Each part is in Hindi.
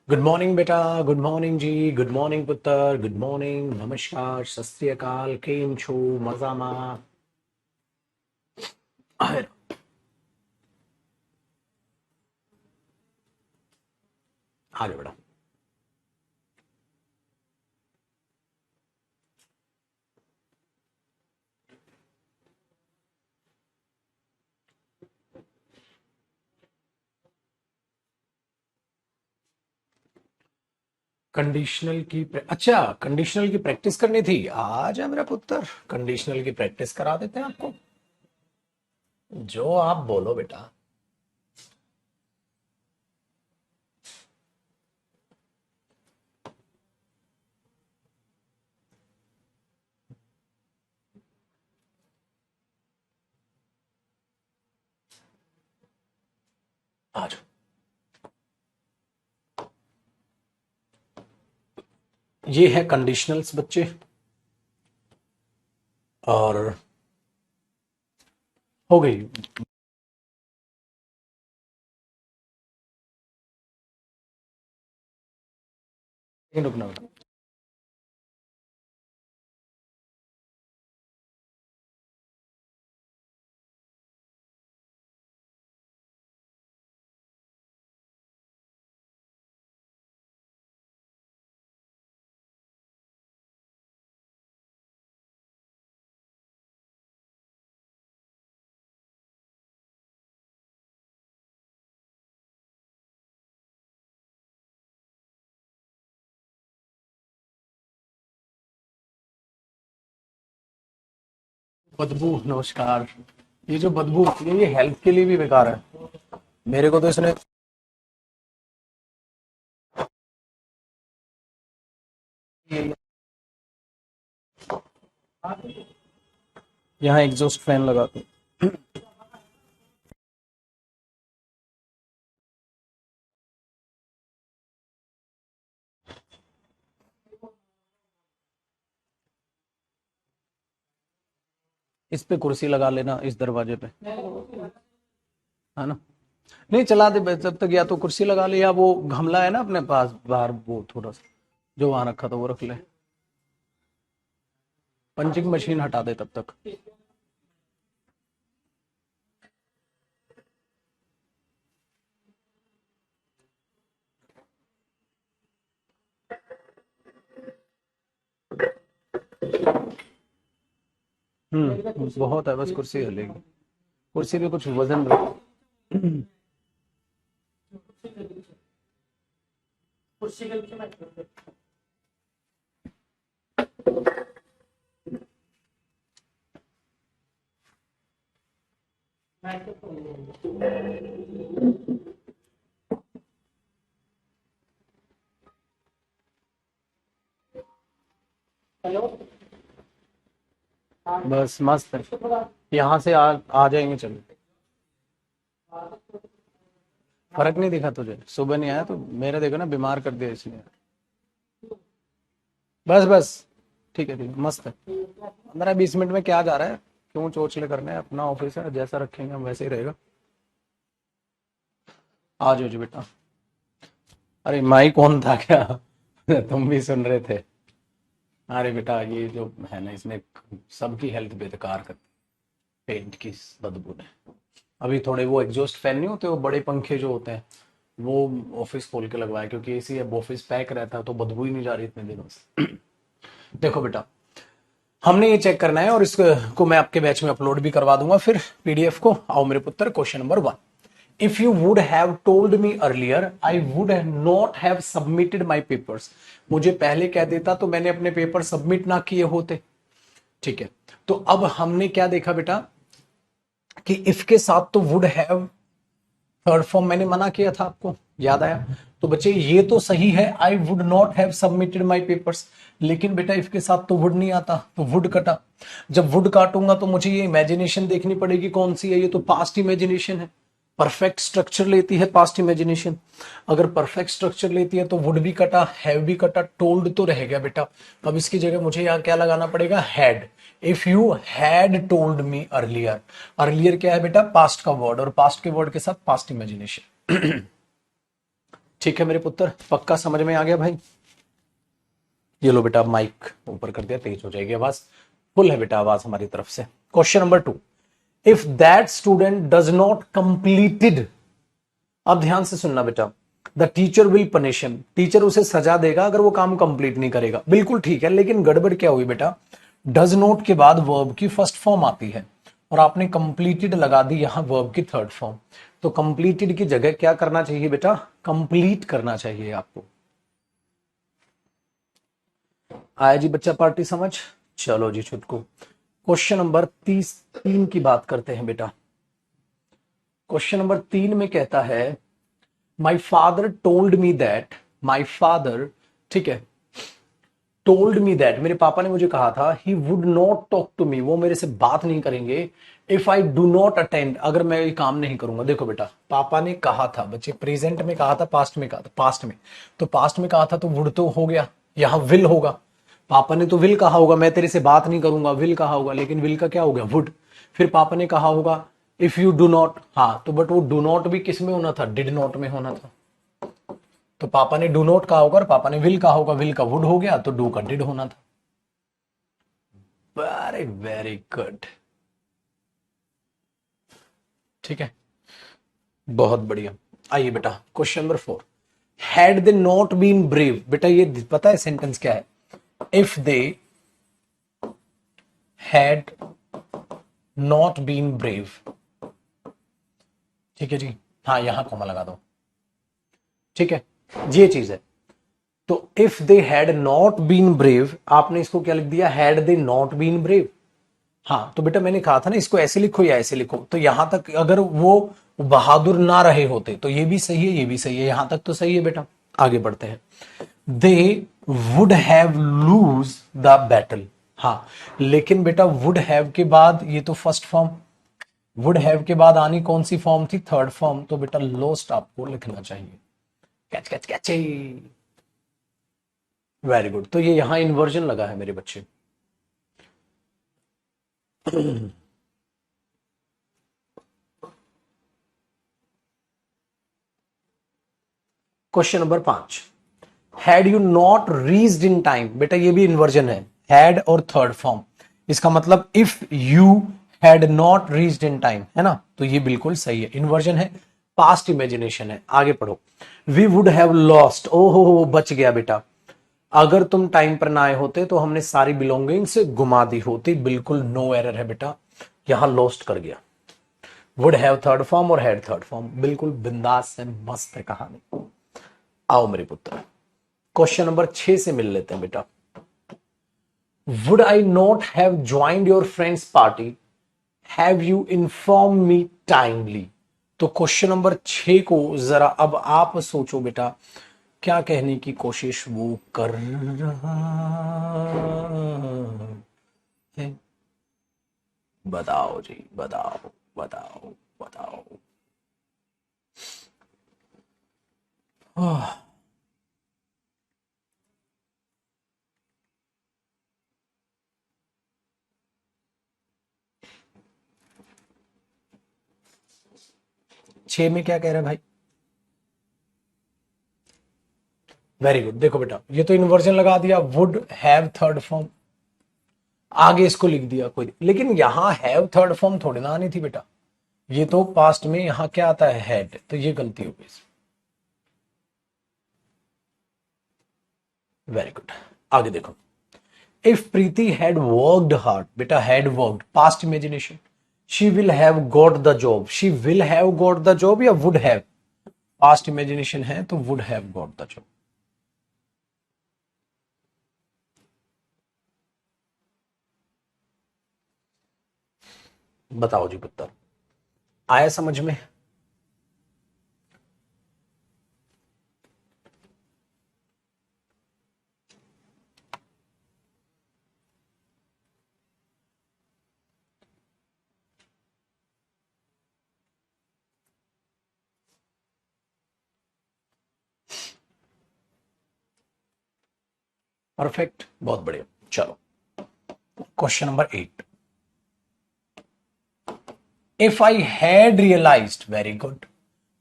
गुड मॉर्निंग बेटा, गुड मॉर्निंग जी, गुड मॉर्निंग पुत्र, गुड मॉर्निंग, नमस्कार, सत श्री अकाल, केम छो, मजामा। आ जाओ बेटा। अच्छा, कंडीशनल की प्रैक्टिस करनी थी। आ जा मेरा पुत्र, कंडीशनल की प्रैक्टिस करा देते हैं आपको। जो आप बोलो बेटा। आ जाओ। ये है कंडीशनल्स बच्चे। और हो गई। रुकना बेटा। बदबू, नमस्कार। ये जो बदबू होती है ये हेल्थ के लिए भी बेकार है। मेरे को तो इसने यहाँ एग्जॉस्ट फैन लगा दो। इस पे कुर्सी लगा लेना, इस दरवाजे पे, है ना। नहीं चला दे जब तक, या तो कुर्सी लगा ले या वो गमला है ना अपने पास बाहर, वो थोड़ा सा जो वहां रखा था वो रख ले। पंचिंग मशीन हटा दे तब तक। बहुत है, बस कुर्सी हलेगी। कुर्सी पे कुछ वजन रख। बस मस्त है। यहाँ से आ जाएंगे, चलो। फर्क नहीं दिखा तुझे? सुबह नहीं आया तो मेरे देखो ना, बीमार कर दिया इसने। बस बस, ठीक है ठीक है, मस्त है। 15-20 मिनट में क्या जा रहा है? क्यों चोचले करने? अपना ऑफिस है, जैसा रखेंगे हम वैसे ही रहेगा। आ जाओ जी बेटा। अरे माई कौन था क्या? तुम भी सुन रहे थे? अरे बेटा, ये जो है ना, इसने सबकी हेल्थ बेकार कर दी, पेंट की बदबू ने। अभी थोड़े वो एग्जॉस्ट फैन नहीं होते, वो बड़े पंखे जो होते हैं, वो ऑफिस खोल के लगवाए, क्योंकि एसी अब ऑफिस पैक रहता है तो बदबू ही नहीं जा रही इतने दिनों से। देखो बेटा, हमने ये चेक करना है और इसको मैं आपके बैच में अपलोड भी करवा दूंगा फिर पीडीएफ को। आओ मेरे पुत्र, question number 1। If you would have told me earlier I would not have submitted my papers. मुझे पहले कह देता तो मैंने अपने पेपर सबमिट ना किए होते। ठीक है, तो अब हमने क्या देखा बेटा कि इफ के साथ तो वुड हैव थर्ड फॉर्म मैंने मना किया था, आपको याद आया? तो बच्चे ये तो सही है, आई would not have submitted my papers. लेकिन बेटा इफ के साथ तो वुड नहीं आता, तो वुड कटा। जब वुड काटूंगा तो मुझे ये इमेजिनेशन देखनी पड़ेगी, कौन सी है? ये तो पास्ट इमेजिनेशन है। परफेक्ट स्ट्रक्चर लेती है पास्ट इमेजिनेशन। अगर परफेक्ट स्ट्रक्चर लेती है तो वुड भी कटा, हैव भी कटा, टोल्ड तो रह गया बेटा। अब इसकी जगह मुझे यहाँ क्या लगाना पड़ेगा, had. If you had told me earlier, earlier क्या है बेटा, पास्ट का वर्ड, और पास्ट के वर्ड के साथ पास्ट इमेजिनेशन। ठीक है मेरे पुत्र, पक्का समझ में आ गया भाई। ये लो बेटा, माइक ऊपर कर दिया, तेज हो जाएगी आवाज, फुल है बेटा आवाज हमारी तरफ से। Question number 2, if that student does not completed, अब ध्यान से सुनना बेटा, the teacher will punish him, teacher उसे सजा देगा अगर वो काम कंप्लीट नहीं करेगा। बिल्कुल ठीक है, लेकिन गड़बड़ क्या हुई बेटा, डज नॉट के बाद वर्ब की फर्स्ट फॉर्म आती है और आपने कंप्लीटेड लगा दी यहां वर्ब की थर्ड फॉर्म। तो कंप्लीटेड की जगह क्या करना चाहिए बेटा, कंप्लीट करना चाहिए आपको। आया जी बच्चा पार्टी समझ। चलो जी छुटकू, क्वेश्चन नंबर 3 की बात करते हैं बेटा। क्वेश्चन नंबर 3 में कहता है, my father told me that, my father, ठीक है, टोल्ड मी दैट, मेरे पापा ने मुझे कहा था, he would not talk to me, वो मेरे से बात नहीं करेंगे, if I do not attend, अगर मैं ये काम नहीं करूंगा। देखो बेटा, पापा ने कहा था, बच्चे प्रेजेंट में कहा था, पास्ट में कहा था, पास्ट में, तो पास्ट में कहा था तो वुड तो हो गया, यहां विल होगा। पापा ने तो विल कहा होगा, मैं तेरे से बात नहीं करूंगा, विल कहा होगा, लेकिन विल का क्या हो गया, वुड। फिर पापा ने कहा होगा इफ यू डू नॉट, हाँ तो बट वो डू नॉट भी किस में होना था, डिड नॉट में होना था। तो पापा ने डू नॉट कहा होगा और पापा ने विल कहा होगा, विल का वुड हो गया, तो डू का डिड होना था। वेरी वेरी गुड, ठीक है, बहुत बढ़िया। आइए बेटा, question number 4, had they not been brave, बेटा ये पता है सेंटेंस क्या है, if they had not been brave, ठीक है जी, हाँ यहां कॉमा लगा दो, ठीक है, ये चीज है। तो if they had not been brave, आपने इसको क्या लिख दिया, had they not been brave. हाँ तो बेटा मैंने कहा था ना, इसको ऐसे लिखो या ऐसे लिखो, तो यहां तक अगर वो बहादुर ना रहे होते तो ये भी सही है, ये भी सही है, यहां तक तो सही है बेटा। आगे बढ़ते हैं, they would have lose the battle, हाँ लेकिन बेटा वुड हैव के बाद ये तो फर्स्ट फॉर्म, वुड हैव के बाद आनी कौन सी फॉर्म थी, थर्ड फॉर्म, तो बेटा लोस्ट आपको लिखना चाहिए। Catch catch catch, very good. तो ये यहां इन्वर्जन लगा है मेरे बच्चे। Question number 5, had you not reached in time, बेटा ये भी इन्वर्जन है, हैड और थर्ड फॉर्म, इसका मतलब if you had not reached in time, है ना, तो ये बिल्कुल सही है, इन्वर्जन है, पास्ट इमेजिनेशन है। आगे पढ़ो, वी वुड हैव लॉस्ट, ओहो बच गया बेटा, अगर तुम टाइम पर ना आए होते तो हमने सारी बिलोंगिंग्स गुमा दी होती, बिल्कुल नो एरर है बेटा, यहां लॉस्ट कर गया। वुड हैव थर्ड फॉर्म और हैड थर्ड फॉर्म, बिल्कुल बिंदास है, मस्त है कहानी। आओ मेरे पुत्र, क्वेश्चन नंबर 6 से मिल लेते हैं बेटा। Would I not have joined your friends party, have you inform me timely. तो क्वेश्चन नंबर 6 को जरा अब आप सोचो बेटा, क्या कहने की कोशिश वो कर रहा है, बताओ जी, बताओ बताओ बताओ। आह, 6 में क्या कह रहा है भाई, वेरी गुड। देखो बेटा ये तो इन्वर्जन लगा दिया, वुड हैव थर्ड फॉर्म, आगे इसको लिख दिया कोई, लेकिन यहां हैव थर्ड फॉर्म थोड़ी ना आनी थी बेटा, ये तो पास्ट में, यहां क्या आता है, हैड, तो ये गलती हो गई। वेरी गुड, आगे देखो, if Preeti had worked hard, बेटा had worked past imagination, she will have got the job, she will have got the job या वुड हैव, पास्ट इमेजिनेशन है तो would have got the job. बताओ जी पुत्र, आया समझ में। परफेक्ट, बहुत बढ़िया। चलो question number 8, if I had realised, very good,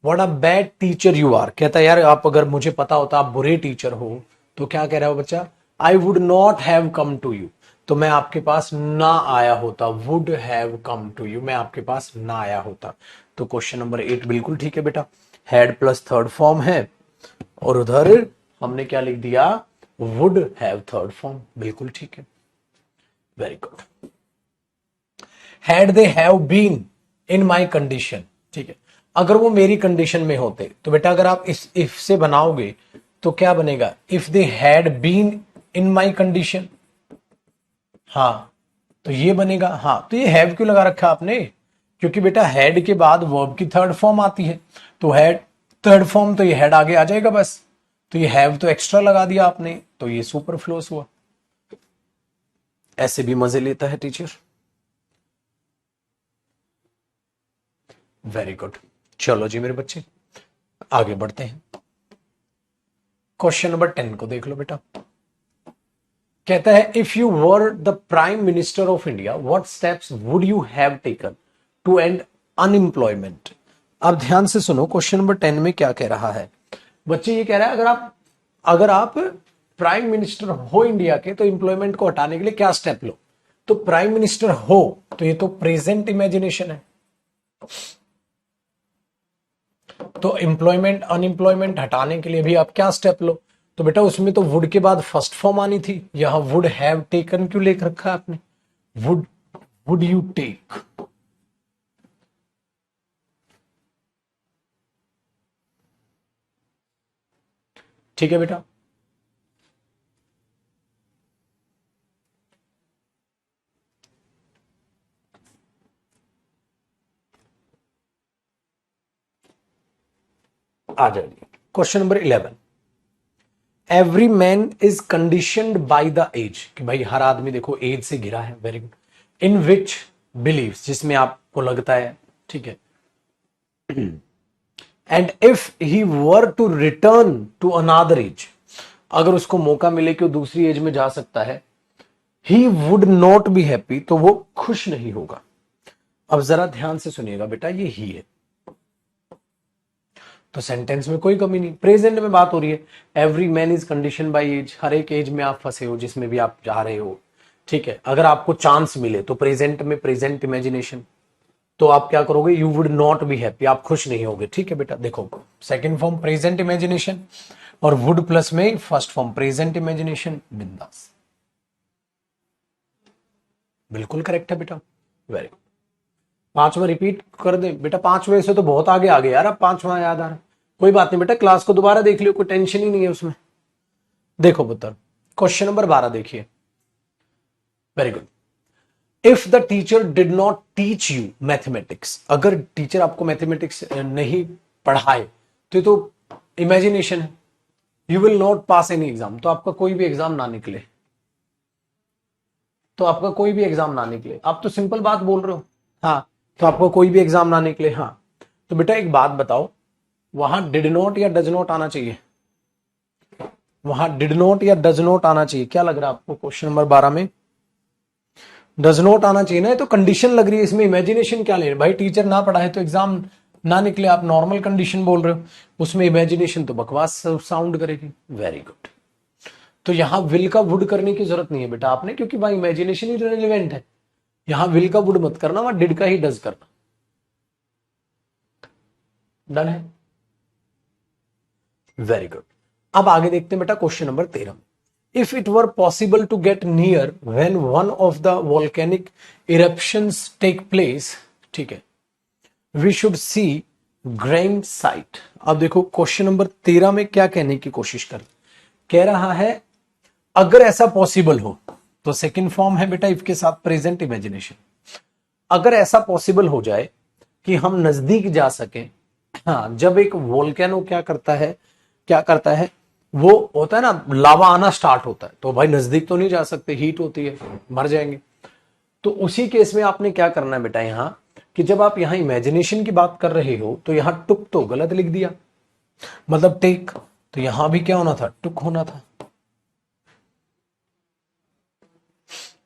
what a bad teacher you are. कहता है यार आप अगर मुझे पता होता आप बुरे टीचर हो, तो क्या कह रहा हो बच्चा, I would not have come to you, तो मैं आपके पास ना आया होता, would have come to you, मैं आपके पास ना आया होता। तो क्वेश्चन नंबर 8 बिल्कुल ठीक है बेटा, हैड प्लस थर्ड फॉर्म है, और उधर हमने क्या लिख दिया, वुड हैव थर्ड फॉर्म, बिल्कुल ठीक है, very good. Had they have been in my condition, ठीक है, अगर वो मेरी कंडीशन में होते, तो बेटा अगर आप इस इफ से बनाओगे तो क्या बनेगा, if they had been in my condition, हाँ तो ये बनेगा। हाँ तो ये हैव क्यों लगा रखा आपने, क्योंकि बेटा हैड के बाद वर्ब की थर्ड फॉर्म आती है, तो हैड थर्ड फॉर्म, तो ये हैड आगे आ जाएगा बस, तो ये हैव तो एक्स्ट्रा लगा दिया आपने, तो ये सुपरफ्लोस हुआ। ऐसे भी मजे लेता है टीचर, वेरी गुड। चलो जी मेरे बच्चे आगे बढ़ते हैं, क्वेश्चन नंबर 10 को देख लो बेटा। कहता है if you were the prime minister of India what steps would you have taken to end unemployment. अब ध्यान से सुनो, क्वेश्चन नंबर 10 में क्या कह रहा है बच्चे, ये कह रहा है अगर आप प्राइम मिनिस्टर हो इंडिया के, तो इंप्लॉयमेंट को हटाने के लिए क्या स्टेप लो। तो प्राइम मिनिस्टर हो, तो ये तो प्रेजेंट इमेजिनेशन है, तो एम्प्लॉयमेंट अनएम्प्लॉयमेंट हटाने के लिए भी आप क्या स्टेप लो। तो बेटा उसमें तो वुड के बाद फर्स्ट फॉर्म आनी थी, यहां वुड हैव टेकन क्यों लेकर रखा आपने, वुड वुड यू टेक, ठीक है बेटा। आ जाइए question number 11, every man is conditioned by the age, कि भाई हर आदमी देखो एज से घिरा है, very good. In which believes, जिसमें आपको लगता है, ठीक है। And if he were to return to another age, अगर उसको मौका मिले कि वो दूसरी एज में जा सकता है, ही वुड नॉट बी हैप्पी, तो वो खुश नहीं होगा। अब जरा ध्यान से सुनिएगा बेटा, ये ही है, तो सेंटेंस में कोई कमी नहीं, प्रेजेंट में बात हो रही है, every man is condition by age, हर एक एज में आप फंसे हो जिसमें भी आप जा रहे हो, ठीक है। अगर आपको चांस मिले तो प्रेजेंट में प्रेजेंट इमेजिनेशन, तो आप क्या करोगे, you would not be happy, आप खुश नहीं होगे, ठीक है बेटा। देखो सेकंड फॉर्म प्रेजेंट इमेजिनेशन, और वुड प्लस में फर्स्ट फॉर्म प्रेजेंट इमेजिनेशन, बिंदास, बिल्कुल करेक्ट है बेटा, वेरी गुड। पांचवा रिपीट कर दे बेटा, पांचवे से तो बहुत आगे आ गए यार, अब पांचवा याद आ रहा है, कोई बात नहीं बेटा, क्लास को दोबारा देख लियो, कोई टेंशन ही नहीं है उसमें। देखो पुत्र क्वेश्चन नंबर 12 देखिए, very good. If the teacher did not teach you mathematics, अगर टीचर आपको मैथमेटिक्स नहीं पढ़ाए, तो ये तो इमेजिनेशन है, you will not pass any exam, तो आपका कोई भी एग्जाम ना निकले, तो आपका कोई भी एग्जाम ना निकले, आप तो सिंपल बात बोल रहे हो, हाँ तो आपको कोई भी एग्जाम ना निकले, हाँ। तो बेटा एक बात बताओ, वहां डिड नॉट या डज नॉट आना चाहिए, वहां डिड नॉट या डज नॉट आना चाहिए, क्या लग रहा है आपको क्वेश्चन नंबर 12 में, डज नॉट आना चाहिए ना, ये तो कंडीशन लग रही है, इसमें इमेजिनेशन क्या ले रहे भाई, टीचर ना पढ़ाए तो एग्जाम ना निकले, आप नॉर्मल कंडीशन बोल रहे हो, उसमें इमेजिनेशन तो बकवास साउंड करेगी, वेरी गुड। तो यहां विल का वुड करने की जरूरत नहीं है बेटा आपने, क्योंकि भाई इमेजिनेशन ही रिलेवेंट है, यहां विल का वुड मत करना, वहां डिड का ही डज करना, डन है, वेरी गुड। अब आगे देखते हैं बेटा question number 13, if it were possible to get near when one of the volcanic eruptions take place, ठीक है, we should see grain sight. अब देखो क्वेश्चन नंबर 13 में क्या कहने की कोशिश कर, कह रहा है अगर ऐसा पॉसिबल हो, तो सेकंड फॉर्म है बेटा इफ के साथ प्रेजेंट इमेजिनेशन, अगर ऐसा पॉसिबल हो जाए कि हम नजदीक जा सके, हाँ जब एक वोल्केनो क्या करता है, वो होता है ना, लावा आना स्टार्ट होता है, तो भाई नजदीक तो नहीं जा सकते, हीट होती है, मर जाएंगे। तो उसी केस में आपने क्या करना है बेटा, यहां कि जब आप यहां इमेजिनेशन की बात कर रहे हो, तो यहां टुक तो गलत लिख दिया, मतलब टेक, तो यहां भी क्या होना था, टुक होना था,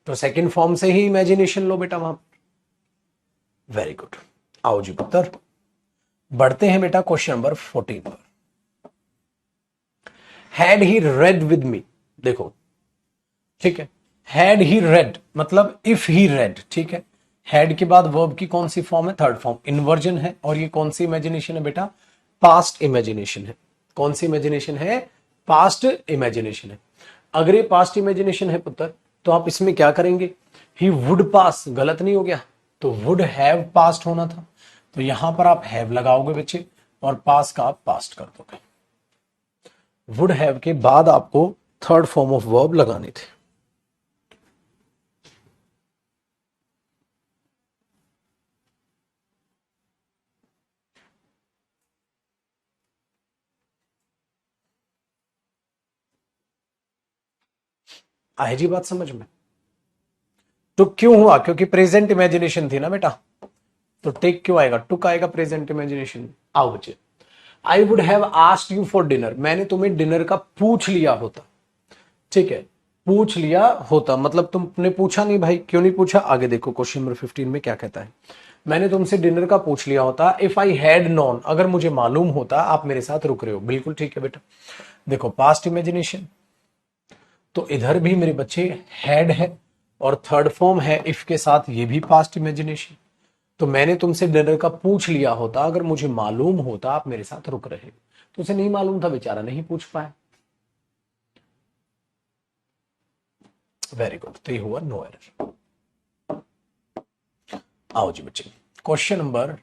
तो सेकंड फॉर्म से ही इमेजिनेशन लो बेटा वहां पर। Very good. आओ जी पुत्र, बढ़ते हैं बेटा क्वेश्चन नंबर 14 पर। Had he read with me, देखो ठीक है, हैड ही रेड मतलब इफ ही रेड, ठीक है। हैड के बाद वर्ब की कौन सी फॉर्म है? थर्ड फॉर्म, इन्वर्जन है। और ये कौन सी इमेजिनेशन है बेटा? पास्ट इमेजिनेशन है। कौन सी इमेजिनेशन है? पास्ट इमेजिनेशन है। अगर ये पास्ट इमेजिनेशन है पुत्र, तो आप इसमें क्या करेंगे? ही वुड पास, गलत नहीं हो गया, तो वुड हैव पास्ट होना था, तो यहां पर आप हैव लगाओगे बच्चे और पास का आप पास्ट कर दोगे। वुड हैव के बाद आपको थर्ड फॉर्म ऑफ वर्ब लगाने थे। आए जी बात समझ में? टुक क्यों हुआ? क्योंकि प्रेजेंट इमेजिनेशन थी ना बेटा, तो टेक क्यों आएगा? टुक आएगा प्रेजेंट इमेजिनेशन। आओ बच्चे, I would have asked you for dinner, मैंने तुम्हें डिनर का पूछ लिया होता, ठीक है, पूछ लिया होता मतलब तुमने पूछा नहीं भाई। क्यों नहीं पूछा? आगे देखो क्वेश्चन नंबर 15 में क्या कहता है। मैंने तुमसे डिनर का पूछ लिया होता, इफ आई हैड नोन, अगर मुझे मालूम होता आप मेरे साथ रुक रहे हो। बिल्कुल ठीक है बेटा। देखो पास्ट इमेजिनेशन, तो इधर भी मेरे बच्चे हैड है और थर्ड फॉर्म है इफ के साथ, ये भी पास्ट इमेजिनेशन। तो मैंने तुमसे डिनर का पूछ लिया होता, अगर मुझे मालूम होता आप मेरे साथ रुक रहे। तो उसे नहीं मालूम था बेचारा, नहीं पूछ पाया। वेरी गुड, तो ये हुआ नो एरर। आओ जी बच्चे, क्वेश्चन नंबर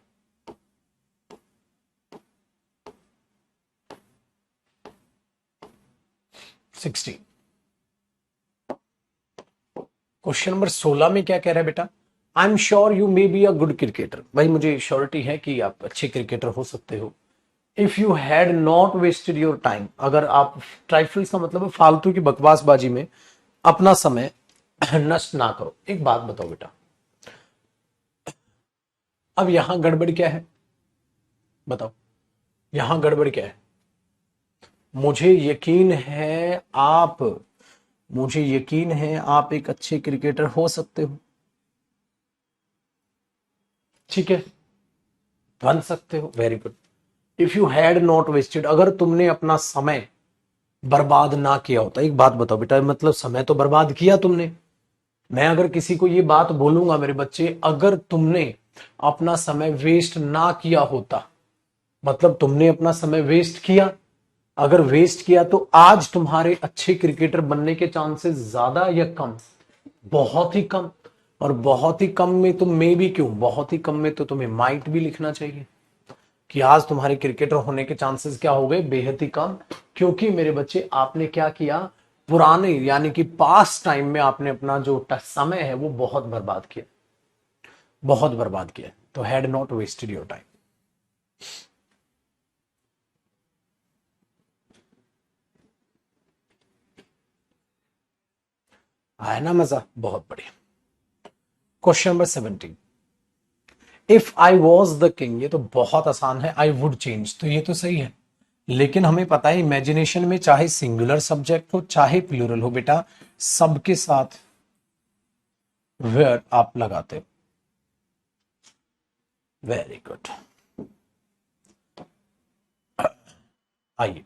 16। क्वेश्चन नंबर 16 में क्या कह रहा है बेटा? I am sure you may be a good cricketer, भाई मुझे श्योरिटी है कि आप अच्छे क्रिकेटर हो सकते हो। If you had not wasted your time, अगर आप, ट्राइफल्स का मतलब है फालतू की बकवासबाजी में अपना समय नष्ट ना करो। एक बात बताओ बेटा, अब यहां गड़बड़ क्या है? बताओ यहां गड़बड़ क्या है? मुझे यकीन है आप, मुझे यकीन है आप एक अच्छे क्रिकेटर हो सकते हो, ठीक है, बन सकते हो। Very good. If you had not wasted, अगर तुमने अपना समय बर्बाद ना किया होता। एक बात बताओ बेटा, मतलब समय तो बर्बाद किया तुमने। मैं अगर किसी को ये बात बोलूंगा मेरे बच्चे, अगर तुमने अपना समय वेस्ट ना किया होता, मतलब तुमने अपना समय वेस्ट किया। अगर वेस्ट किया तो आज तुम्हारे अच्छे क्रिकेटर बनने के चांसेस ज्यादा या कम? बहुत ही कम। और बहुत ही कम में तुम मे भी, क्यों बहुत ही कम में, तो तुम्हें माइट भी लिखना चाहिए कि आज तुम्हारे क्रिकेटर होने के चांसेस क्या हो गए? बेहद ही कम। क्योंकि मेरे बच्चे आपने क्या किया? पुराने यानी कि पास्ट टाइम में आपने अपना जो समय है वो बहुत बर्बाद किया, बहुत बर्बाद किया। तो had not wasted your time. आया ना मजा? बहुत बढ़िया। Question number 17। If I was the king, ये तो बहुत आसान है। आई वुड चेंज, तो ये तो सही है। लेकिन हमें पता है इमेजिनेशन में चाहे सिंगुलर सब्जेक्ट हो चाहे प्लूरल हो बेटा, सबके साथ वेयर आप लगाते हो। Very good. आइए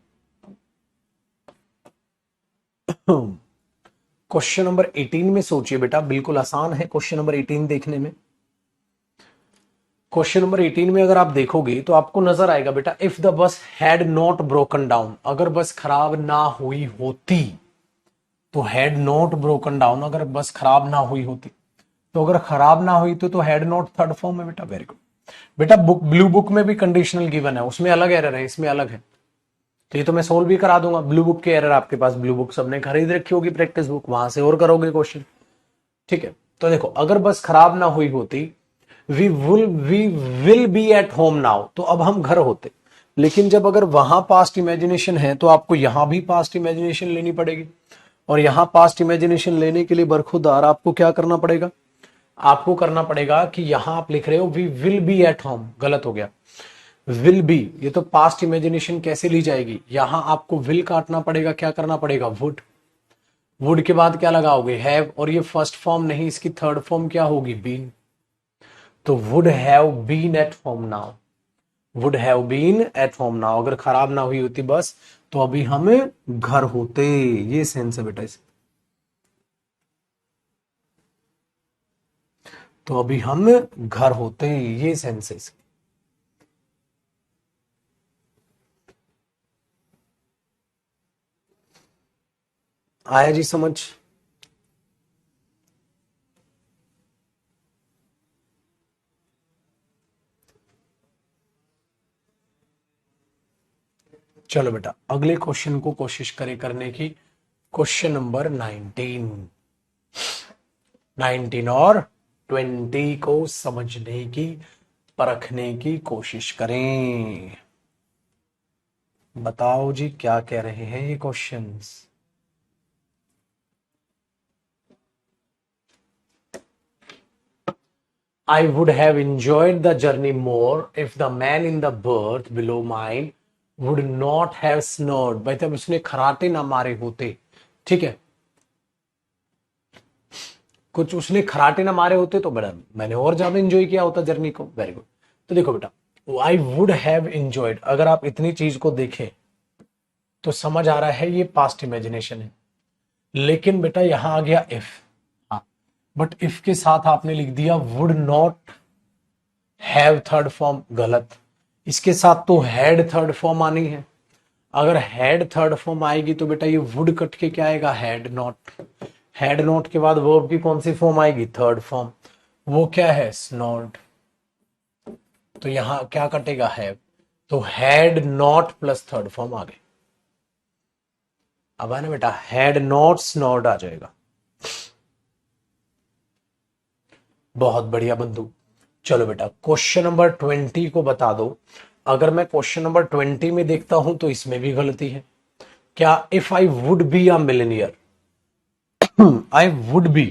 क्वेश्चन नंबर 18 में सोचिए बेटा, बिल्कुल आसान है क्वेश्चन नंबर 18 देखने में। क्वेश्चन नंबर 18 में अगर आप देखोगे तो आपको नजर आएगा बेटा, if the bus had not broken down, अगर बस खराब ना हुई होती, तो हैड नॉट ब्रोकन डाउन, अगर बस खराब ना हुई होती, तो अगर खराब ना हुई तो हैड नॉट थर्ड फॉर्म है बेटा। वेरी गुड बेटा। बुक, ब्लू बुक में भी कंडीशनल गिवन है, उसमें अलग एरर है, इसमें अलग है। तो ये तो मैं सोल्व भी करा दूंगा। ब्लू बुक के एरर आपके पास, ब्लू बुक सबने खरीद रखी होगी प्रैक्टिस बुक, वहां से और करोगे क्वेश्चन, ठीक है। तो देखो अगर बस खराब ना हुई होती, we will be at home now, तो अब हम घर होते। लेकिन जब अगर वहां पास्ट इमेजिनेशन है तो आपको यहां भी पास्ट इमेजिनेशन लेनी पड़ेगी। और यहां पास्ट इमेजिनेशन लेने के लिए बरखुदार आपको क्या करना पड़ेगा? आपको करना पड़ेगा कि यहां आप लिख रहे हो we will be at home, गलत हो गया। विल बी, ये तो पास्ट इमेजिनेशन कैसे ली जाएगी? यहां आपको विल काटना पड़ेगा, क्या करना पड़ेगा? वुड। वुड के बाद क्या लगाओगे, हैव, और ये फर्स्ट फॉर्म नहीं, इसकी थर्ड फॉर्म क्या होगी, बीन। तो would have been at home now, would have been at home now, अगर खराब ना हुई होती बस तो अभी हम घर होते। ये सेंस है बेटा इस, तो अभी हम घर होते, ये सेंस है इसकी। आया जी समझ। चलो बेटा अगले क्वेश्चन को कोशिश करें करने की। क्वेश्चन नंबर 19, 19 और 20 को समझने की, परखने की कोशिश करें। बताओ जी क्या कह रहे हैं ये questions. I would have enjoyed the journey more if the man in the berth below mine would not have snowed। भाई तब उसने खराटे ना मारे होते, ठीक है, कुछ उसने खराटे ना मारे होते तो बड़ा मैंने और ज्यादा एंजॉय किया होता जर्नी को। Very good. तो देखो बेटा, आई वुड हैव एंजॉयड, अगर आप इतनी चीज को देखें तो समझ आ रहा है ये पास्ट इमेजिनेशन है, लेकिन बेटा यहां आ गया इफ। हाँ, बट इफ के साथ आपने लिख दिया would not have third form, गलत। इसके साथ तो हैड थर्ड फॉर्म आनी है। अगर हैड थर्ड फॉर्म आएगी तो बेटा ये वुड कट के क्या आएगा, हैड नॉट। हैड नॉट के बाद वर्ब की कौन सी फॉर्म आएगी, थर्ड फॉर्म, वो क्या है, स्नोड। तो यहां क्या कटेगा, हैव। तो had not plus third form आ गए। अब है ना बेटा, हैड नॉट स्नोड आ जाएगा। बहुत बढ़िया बंधु। चलो बेटा क्वेश्चन नंबर 20 को बता दो। अगर मैं क्वेश्चन नंबर 20 में देखता हूं तो इसमें भी गलती है। क्या, if I would be a millionaire, I would be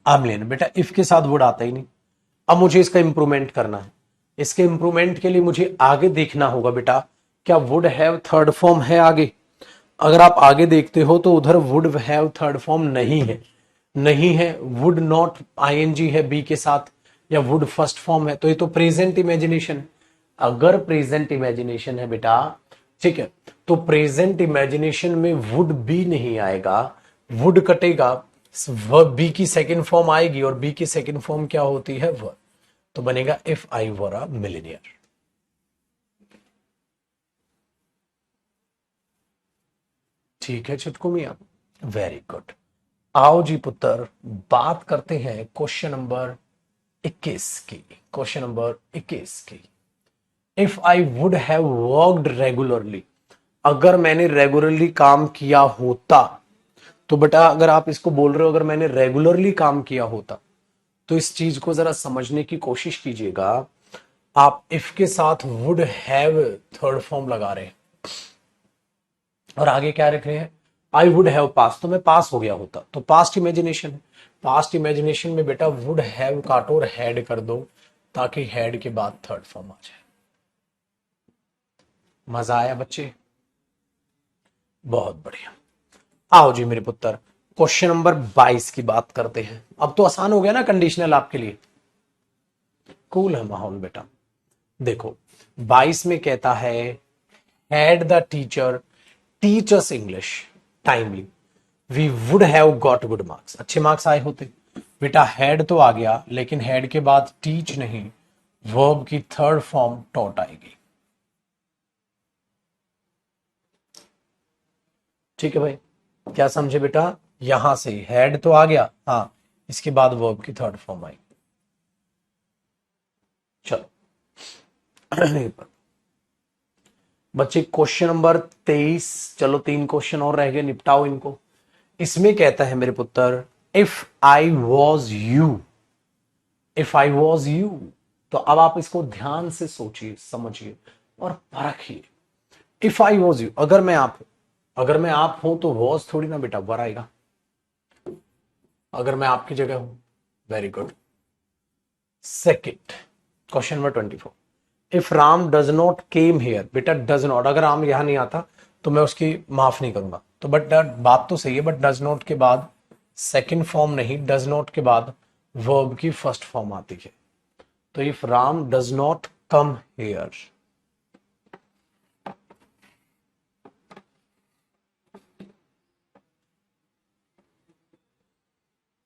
a millionaire, बेटा इफ के साथ वुड आता ही नहीं। अब मुझे इसका इंप्रूवमेंट करना है। इसके इंप्रूवमेंट के लिए मुझे आगे देखना होगा बेटा, क्या वुड हैव थर्ड फॉर्म है आगे। अगर आप आगे देखते हो तो उधर वुड हैव थर्ड फॉर्म नहीं है, नहीं है। वुड नॉट आईएनजी है बी के साथ, या वुड फर्स्ट फॉर्म है, तो ये तो प्रेजेंट इमेजिनेशन। अगर प्रेजेंट इमेजिनेशन है बेटा, ठीक है, तो प्रेजेंट इमेजिनेशन में वुड बी नहीं आएगा, वुड कटेगा, वर्ब बी की सेकंड फॉर्म आएगी, और बी की सेकंड फॉर्म क्या होती है, वर्ब। तो बनेगा if I were a millionaire. ठीक है छुटकू मियां, वेरी गुड। आओ जी पुत्र, बात करते हैं क्वेश्चन नंबर 21 की, क्वेश्चन नंबर 21 की। If I would have worked regularly, अगर मैंने रेगुलरली काम किया होता, तो बेटा अगर आप इसको बोल रहे हो अगर मैंने रेगुलरली काम किया होता, तो इस चीज को जरा समझने की कोशिश कीजिएगा। आप इफ के साथ वुड हैव थर्ड फॉर्म लगा रहे हैं और आगे क्या रख रहे हैं, आई वुड हैव पास, तो मैं पास हो गया होता, तो पास्ट इमेजिनेशन। पास्ट इमेजिनेशन में बेटा वुड हैव काटो और हैड कर दो, ताकि हैड के बाद थर्ड फॉर्म आ जाए। मजा आया बच्चे, बहुत बढ़िया। आओ जी मेरे पुत्र, क्वेश्चन नंबर 22 की बात करते हैं। अब तो आसान हो गया ना कंडीशनल आपके लिए, कूल है माहौल बेटा। देखो 22 में कहता है, had the teacher teach us English timely we would have got good marks, अच्छे मार्क्स आए होते। बेटा हैड तो आ गया, लेकिन हैड के बाद टीच नहीं, वर्ब की थर्ड फॉर्म टॉट आएगी। ठीक है भाई, क्या समझे बेटा, यहां से हैड तो आ गया, हाँ, इसके बाद वर्ब की थर्ड फॉर्म आई। चलो बच्चे क्वेश्चन नंबर 23, चलो 3 क्वेश्चन और रह गए, निपटाओ इनको। इसमें कहता है मेरे पुत्र, if I was you, if I was you. तो अब आप इसको ध्यान से सोचिए, समझिए और परखिए। इफ आई वॉज यू, अगर मैं आप हूं, अगर मैं आप हूं तो वॉज थोड़ी ना बेटा वर आएगा, अगर मैं आपकी जगह हूं। Very good. Second, question number 24, if Ram does not came here, बेटा डज नॉट, अगर राम यहां नहीं आता तो मैं उसकी माफ नहीं करूंगा। तो बट बात तो सही है, बट डज नॉट के बाद सेकंड फॉर्म नहीं, डज नॉट के बाद वर्ब की फर्स्ट फॉर्म आती है। तो if Ram does not come here,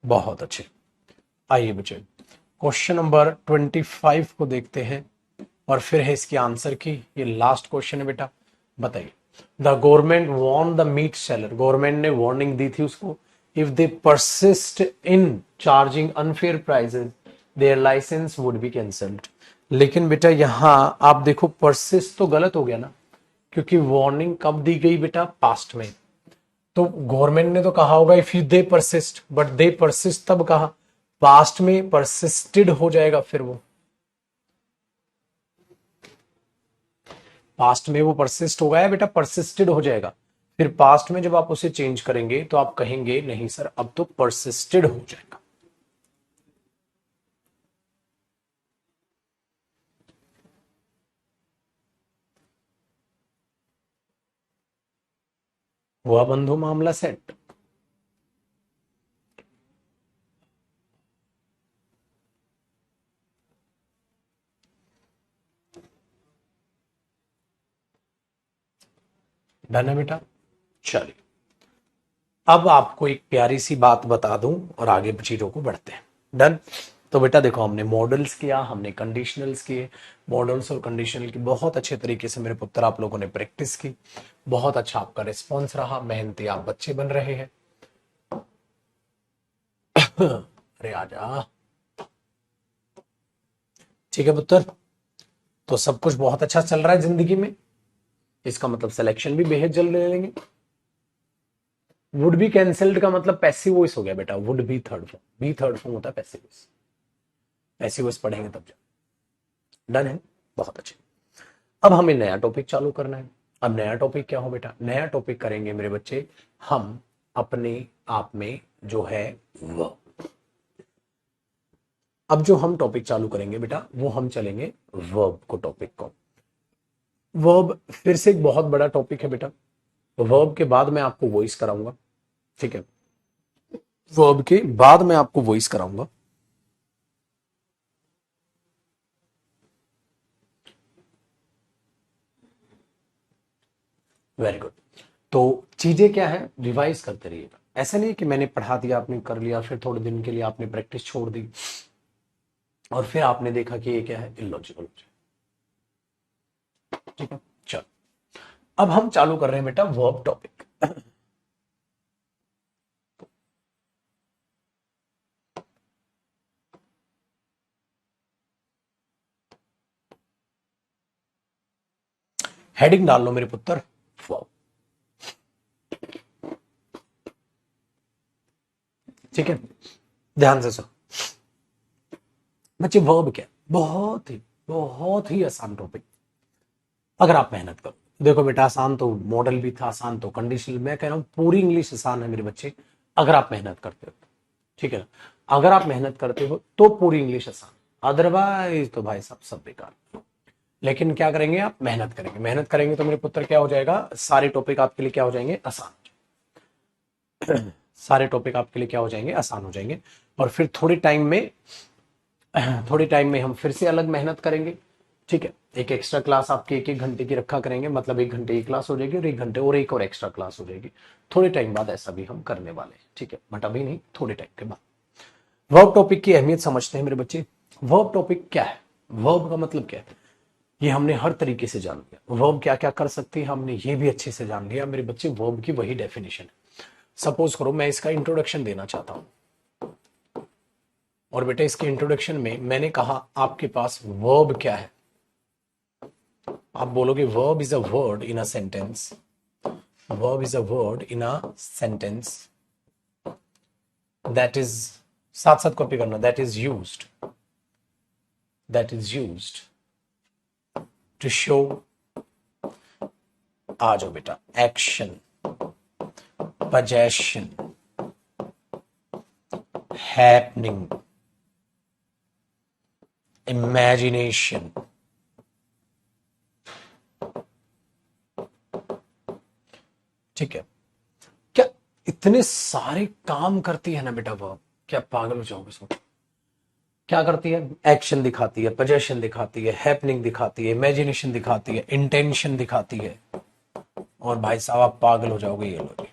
बहुत अच्छे। आइए बच्चे क्वेश्चन नंबर 25 को देखते हैं और फिर है इसके आंसर की। ये लास्ट क्वेश्चन है बेटा, बताइए। The government warned the meat seller, government ने वार्निंग दी थी उसको, if they persist in charging unfair prices their licence would be cancelled. लेकिन बेटा यहां आप देखो परसिस्ट तो गलत हो गया ना, क्योंकि वार्निंग कब दी गई बेटा, पास्ट में। तो गवर्नमेंट ने तो कहा होगा if you they persist, but they persist तब कहा, पास्ट में परसिस्टेड हो जाएगा, फिर वो पास्ट में वो परसिस्ट हो गया बेटा, परसिस्टेड हो जाएगा। फिर पास्ट में जब आप उसे चेंज करेंगे तो आप कहेंगे नहीं सर अब तो परसिस्टेड हो जाएगा। हुआ बंधु मामला सेट। डन है बेटा। चलिए अब आपको एक प्यारी सी बात बता दूं और आगे चीजों को बढ़ते हैं। डन। तो बेटा देखो हमने मॉडल्स किया, हमने कंडीशनल्स किए। मॉडल्स और कंडीशनल की बहुत अच्छे तरीके से मेरे पुत्र आप लोगों ने प्रैक्टिस की। बहुत अच्छा आपका रिस्पॉन्स रहा, मेहनती आप बच्चे बन रहे हैं। अरे आजा। ठीक है पुत्र, तो सब कुछ बहुत अच्छा चल रहा है जिंदगी में, इसका मतलब सिलेक्शन भी बेहद जल्द ले लेंगे। वुड बी कैंसल्ड का मतलब पैसिव वॉइस हो गया बेटा, would be third form, be third form होता है पैसिव वॉइस। पैसिव वॉइस पढ़ेंगे तब जा। डन है, बहुत अच्छे। अब हमें नया टॉपिक चालू करना है। अब नया टॉपिक क्या हो बेटा, नया टॉपिक करेंगे मेरे बच्चे हम अपने आप में जो है वर्ब। अब जो हम टॉपिक चालू करेंगे बेटा वो हम चलेंगे वर्ब को, टॉपिक को। वर्ब फिर से एक बहुत बड़ा टॉपिक है बेटा। वर्ब के बाद मैं आपको वॉइस कराऊंगा, ठीक है। वर्ब के बाद मैं आपको वॉइस कराऊंगा। Very good. तो चीजें क्या है, रिवाइज करते रहिएगा। ऐसा नहीं कि मैंने पढ़ा दिया आपने कर लिया, फिर थोड़े दिन के लिए आपने प्रैक्टिस छोड़ दी और फिर आपने देखा कि ये क्या है, इलॉजिकल हो जाए। ठीक है, चलो अब हम चालू कर रहे हैं बेटा वर्ब टॉपिक। हेडिंग डाल लो मेरे पुत्र, वर्ब। ठीक है, ध्यान से सुनो बच्चे, वर्ब क्या है, बहुत ही आसान टॉपिक अगर आप मेहनत करो। देखो बेटा आसान तो मॉडल भी था, आसान तो कंडीशनल, मैं कह रहा हूं पूरी इंग्लिश आसान है मेरे बच्चे अगर आप मेहनत करते हो। ठीक है ना, अगर आप मेहनत करते हो तो पूरी इंग्लिश आसान, अदरवाइज तो भाई सब बेकार। लेकिन क्या करेंगे आप, मेहनत करेंगे, मेहनत करेंगे तो मेरे पुत्र क्या हो जाएगा, सारे टॉपिक आपके लिए क्या हो जाएंगे, आसान। सारे टॉपिक आपके लिए क्या हो जाएंगे, आसान हो जाएंगे। और फिर थोड़ी टाइम में हम फिर से अलग मेहनत करेंगे। ठीक है, एक एक्स्ट्रा क्लास आपकी 1-1 घंटे की रखा करेंगे, मतलब 1 घंटे की क्लास हो जाएगी और 1 घंटे और एक और एक्स्ट्रा क्लास हो जाएगी। थोड़े टाइम बाद ऐसा भी हम करने वाले हैं, ठीक है, बट अभी नहीं, थोड़े टाइम के बाद। वर्ब टॉपिक की अहमियत समझते हैं मेरे बच्चे। वर्ब टॉपिक क्या है, वर्ब का मतलब क्या है, ये हमने हर तरीके से जान लिया। वर्ब क्या क्या कर सकती है हमने ये भी अच्छे से जान लिया मेरे बच्चे। वर्ब की वही डेफिनेशन है। सपोज करो मैं इसका इंट्रोडक्शन देना चाहता हूं और बेटा इसके इंट्रोडक्शन में मैंने कहा आपके पास वर्ब क्या है, आप बोलोगे verb is a word in a sentence, verb is a word in a sentence that is, साथ साथ कॉपी करना, that is used to show, आ जाओ बेटा, एक्शन, possession, happening, imagination, ठीक है। इतने सारे काम करती है ना बेटा वर्ब, क्या पागल हो जाओगे सोच। क्या करती है? एक्शन दिखाती है, पोजेशन दिखाती है, हैपनिंग दिखाती है, इमेजिनेशन दिखाती है, इंटेंशन दिखाती है। और भाई साहब आप पागल हो जाओगे, ये लो जी।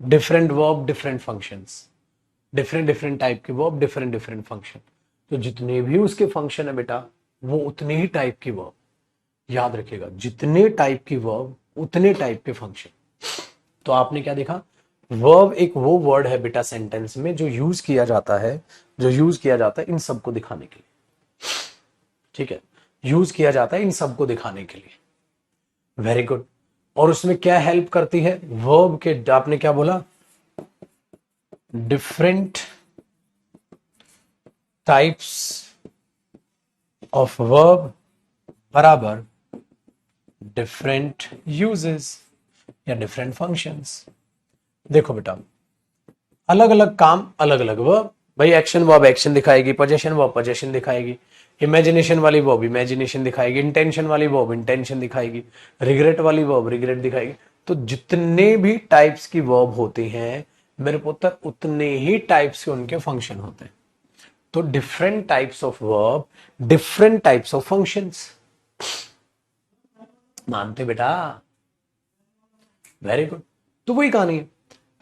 Different verb different functions, different different type के वर्ब डिफरेंट डिफरेंट फंक्शन। तो जितने भी उसके फंक्शन है बेटा, वो उतने ही टाइप की वर्ब। याद रखिएगा, जितने टाइप की वर्ब उतने टाइप के फंक्शन। तो आपने क्या देखा? वर्ब एक वो वर्ड है बेटा सेंटेंस में जो यूज किया जाता है, जो यूज किया जाता है इन सबको दिखाने के लिए। ठीक है, यूज किया जाता है इन सबको दिखाने के लिए। Very good. और उसमें क्या हेल्प करती है? वर्ब के, आपने क्या बोला? डिफरेंट टाइप्स ऑफ वर्ब बराबर डिफरेंट यूजेस या डिफरेंट फंक्शंस। देखो बेटा, अलग अलग काम अलग अलग वर्ब। भाई एक्शन वर्ब एक्शन दिखाएगी, पोजेशन वर्ब पोजेशन दिखाएगी, इमेजिनेशन वाली वर्ब इमेजिनेशन दिखाएगी, इंटेंशन वाली वर्ब इंटेंशन दिखाएगी, रिग्रेट वाली वर्ब रिग्रेट दिखाएगी। तो जितने भी टाइप्स की वर्ब होती हैं मेरे पुत्र, उतने ही टाइप्स के उनके फंक्शन होते हैं। तो different types of verb different types of functions. मानते बेटा? Very good. तो वही कहानी है।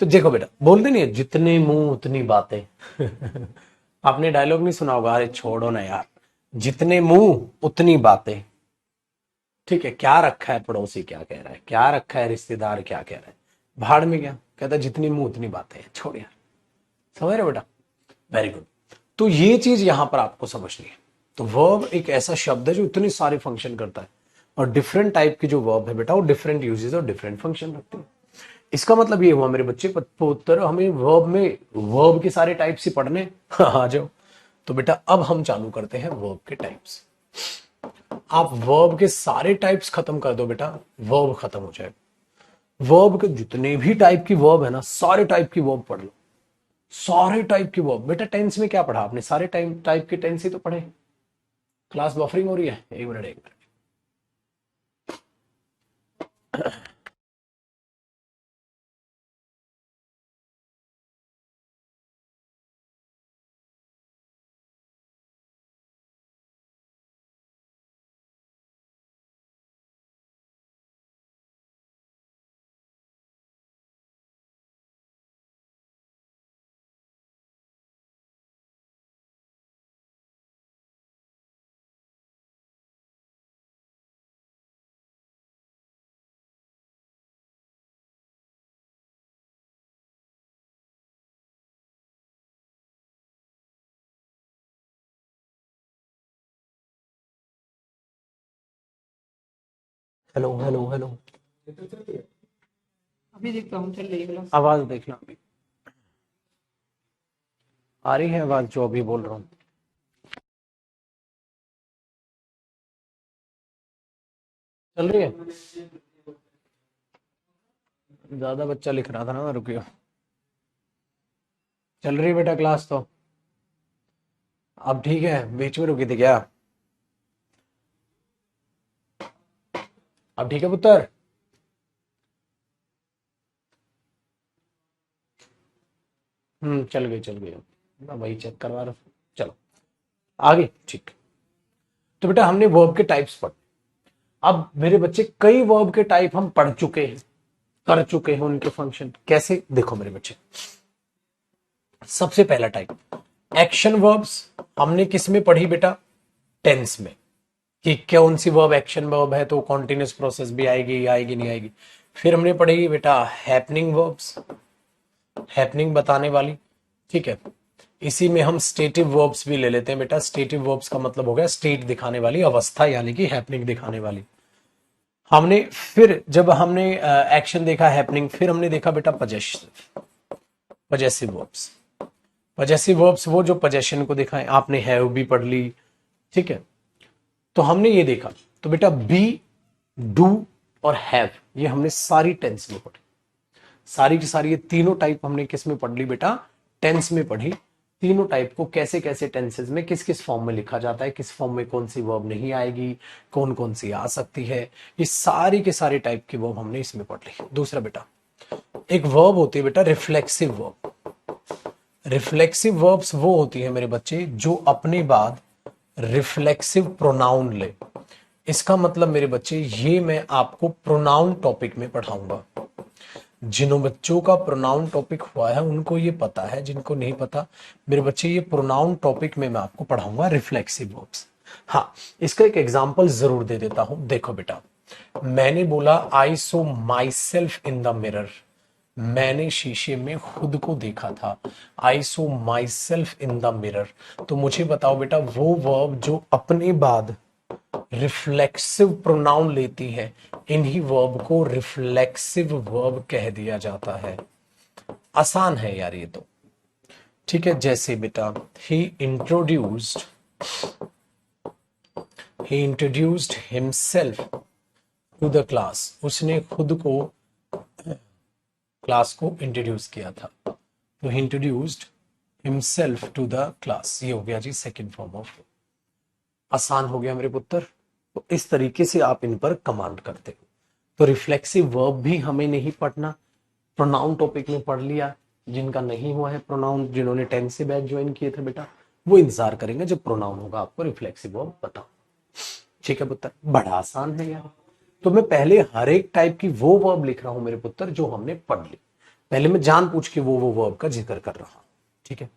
तो देखो बेटा, बोलते नहीं है जितने मुंह उतनी बातें। आपने डायलॉग नहीं सुना होगा? अरे छोड़ो ना यार, जितने मुंह उतनी बातें। ठीक है, क्या रखा है पड़ोसी क्या कह रहा है, क्या रखा है रिश्तेदार क्या कह रहा है, भाड़ में क्या कहता है, जितनी मुंह उतनी बातें। छोड़ यार, समझ रहे हो बेटा? Very good. तो ये चीज यहां पर आपको समझनी है। तो वर्ब एक ऐसा शब्द है जो इतने सारे फंक्शन करता है, और डिफरेंट टाइप की जो वर्ब है बेटा वो डिफरेंट यूजेस और डिफरेंट फंक्शन रखती है। इसका मतलब ये हुआ मेरे बच्चे पुत्र, हमें वर्ब में वर्ब के सारे टाइप्स ही पढ़ने। आ जाओ। तो बेटा अब हम चालू करते हैं वर्ब के टाइप्स। आप वर्ब के सारे टाइप्स खत्म कर दो बेटा, वर्ब खत्म हो जाएगा। वर्ब के जितने भी टाइप की वर्ब है ना, सारे टाइप की वर्ब पढ़ लो, सारे टाइप की वर्ब। बेटा टेंस में क्या पढ़ा आपने? सारे टाइप के टेंस ही तो पढ़े। क्लास बफरिंग हो रही है? एक मिनट एक मिनट। Hello hello hello. अभी देखता हूँ, चल रही है क्लास। आवाज देखना अभी आ रही है, आवाज जो अभी बोल रहा हूँ। चल रही है? ज्यादा बच्चा लिख रहा था ना, रुकियो। चल रही है बेटा क्लास तो? अब ठीक है? बीच में रुकी थी क्या? अब ठीक है पुत्र? चल गई चल गई। मैं वही चेक करवा रहा था। चलो आगे। ठीक। तो बेटा हमने वर्ब के टाइप्स पढ़। अब मेरे बच्चे कई वर्ब के टाइप हम पढ़ चुके हैं, कर चुके हैं उनके फंक्शन। कैसे? देखो मेरे बच्चे, सबसे पहला टाइप एक्शन वर्ब्स हमने किस में पढ़ी बेटा? टेंस में। कि कौन सी वर्ब एक्शन वर्ब है तो कॉन्टिन्यूस प्रोसेस भी आएगी, आएगी नहीं आएगी। फिर हमने पढ़ी बेटा हैपनिंग वर्ब्स, हैपनिंग बताने वाली। ठीक है, इसी में हम स्टेटिव वर्ब्स भी ले लेते हैं बेटा। स्टेटिव वर्ब्स का मतलब हो गया स्टेट दिखाने वाली अवस्था, यानी कि हैपनिंग दिखाने वाली। हमने फिर जब हमने एक्शन देखा, हैपनिंग, फिर हमने देखा बेटा पजेसिव वर्ब्स। पजेसिव वर्ब्स वो जो पोजेशन को दिखाएं। आपने हैव भी पढ़ ली। ठीक है, तो हमने ये देखा। तो बेटा बी, डू और हैव ये हमने सारी टेंस में पढ़ी। सारी की सारी ये तीनों टाइप हमने किस में पढ़ ली बेटा? टेंस में पढ़ी। तीनों टाइप को कैसे कैसे टेंसेस में किस किस फॉर्म में लिखा जाता है, किस फॉर्म में कौन सी वर्ब नहीं आएगी, कौन कौन सी आ सकती है, ये सारी के सारे टाइप की वर्ब हमने इसमें पढ़ ली। दूसरा बेटा एक वर्ब होती है बेटा रिफ्लेक्सिव वर्ब। रिफ्लेक्सिव वर्ब्स वो होती है मेरे बच्चे जो अपने बाद रिफ्लेक्सिव प्रोनाउन ले। इसका मतलब मेरे बच्चे ये मैं आपको प्रोनाउन टॉपिक में पढ़ाऊंगा। जिन बच्चों का प्रोनाउन टॉपिक हुआ है उनको ये पता है, जिनको नहीं पता मेरे बच्चे ये प्रोनाउन टॉपिक में मैं आपको पढ़ाऊंगा रिफ्लेक्सिव वर्ब्स। हाँ, इसका एक एग्जांपल जरूर दे देता हूं। देखो बेटा, मैंने बोला I saw myself in the mirror, मैंने शीशे में खुद को देखा था। I saw myself in the mirror. तो मुझे बताओ बेटा, वो वर्ब जो अपने बाद रिफ्लेक्सिव प्रोनाउन लेती है, इन्हीं वर्ब को रिफ्लेक्सिव वर्ब कह दिया जाता है। आसान है यार ये तो, ठीक है। जैसे बेटा, he introduced himself to the class, उसने खुद को क्लास को इंट्रोड्यूस किया था। तो he introduced himself to the class, ये हो गया जी सेकेंड फॉर्म ऑफ। आसान हो गया मेरे पुत्र। तो इस तरीके से आप इन पर कमांड करते हो। तो रिफ्लेक्सिव वर्ब भी हमें नहीं पढ़ना, प्रोनाउन टॉपिक में पढ़ लिया। जिनका नहीं हुआ है प्रोनाउन, जिन्होंने 10 से बैच ज्वाइन किए थे बेटा, वो इंतजार करेंगे जब प्रोनाउन होगा आपको रिफ्लेक्सिव वर्ब बताओ। ठीक है पुत्र, बड़ा आसान है यार। तो मैं पहले हर एक टाइप की वो वर्ब लिख रहा हूं मेरे पुत्र जो हमने पढ़ ली। पहले मैं जान पूछ के वो वर्ब का जिक्र कर रहा हूं, ठीक है।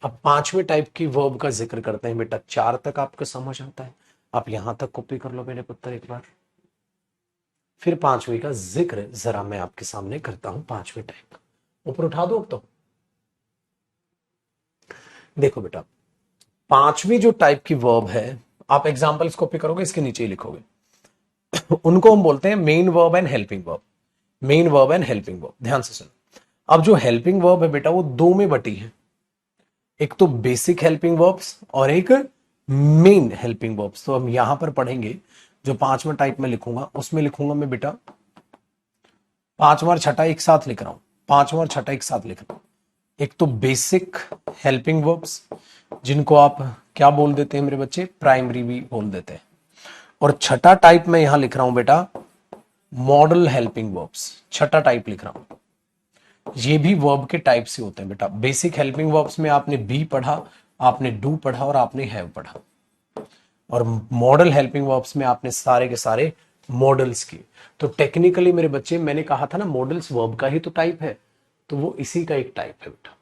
अब पांचवें टाइप की वर्ब का जिक्र करते हैं बेटा। 4 तक आपको समझ आता है, आप यहां तक कॉपी कर लो मेरे पुत्र एक बार। फिर पांचवी का जिक्र जरा मैं आपके सामने करता हूं। पांचवें टाइप का ऊपर उठा दो अब तो। देखो बेटा, पांचवी जो टाइप की वर्ब है, आप एग्जांपल्स कॉपी करोगे इसके नीचे ही लिखोगे। उनको हम बोलते हैं main verb and helping verb. Main verb and helping verb, ध्यान से सुनो। अब जो हेल्पिंग वर्ब है बेटा, वो दो में बटी है। एक तो बेसिक हेल्पिंग वर्ब्स और एक मेन हेल्पिंग वर्ब्स। तो हम यहां पर पढ़ेंगे, जो पांचवा टाइप में लिखूंगा उसमें लिखूंगा मैं बेटा, पांचवा और छठा एक साथ लिख रहा हूं, पांचवा और छठा एक साथ लिख रहा हूं। एक तो बेसिक हेल्पिंग वर्ब्स, जिनको आप क्या बोल देते हैं मेरे बच्चे, प्राइमरी भी बोल देते हैं। और छठा टाइप में यहां लिख रहा हूं बेटा मॉडल हेल्पिंग वर्ब्स, छठा टाइप लिख रहा हूं। ये भी वर्ब के टाइप से होते हैं बेटा। बेसिक हेल्पिंग वर्ब्स में आपने बी पढ़ा, आपने डू पढ़ा और आपने हैव पढ़ा। और मॉडल हेल्पिंग वर्ब्स में आपने सारे के सारे मॉडल्स की। तो टेक्निकली मेरे बच्चे, मैंने कहा था ना मॉडल्स वर्ब का ही तो टाइप है, तो वो इसी का एक टाइप है बेटा।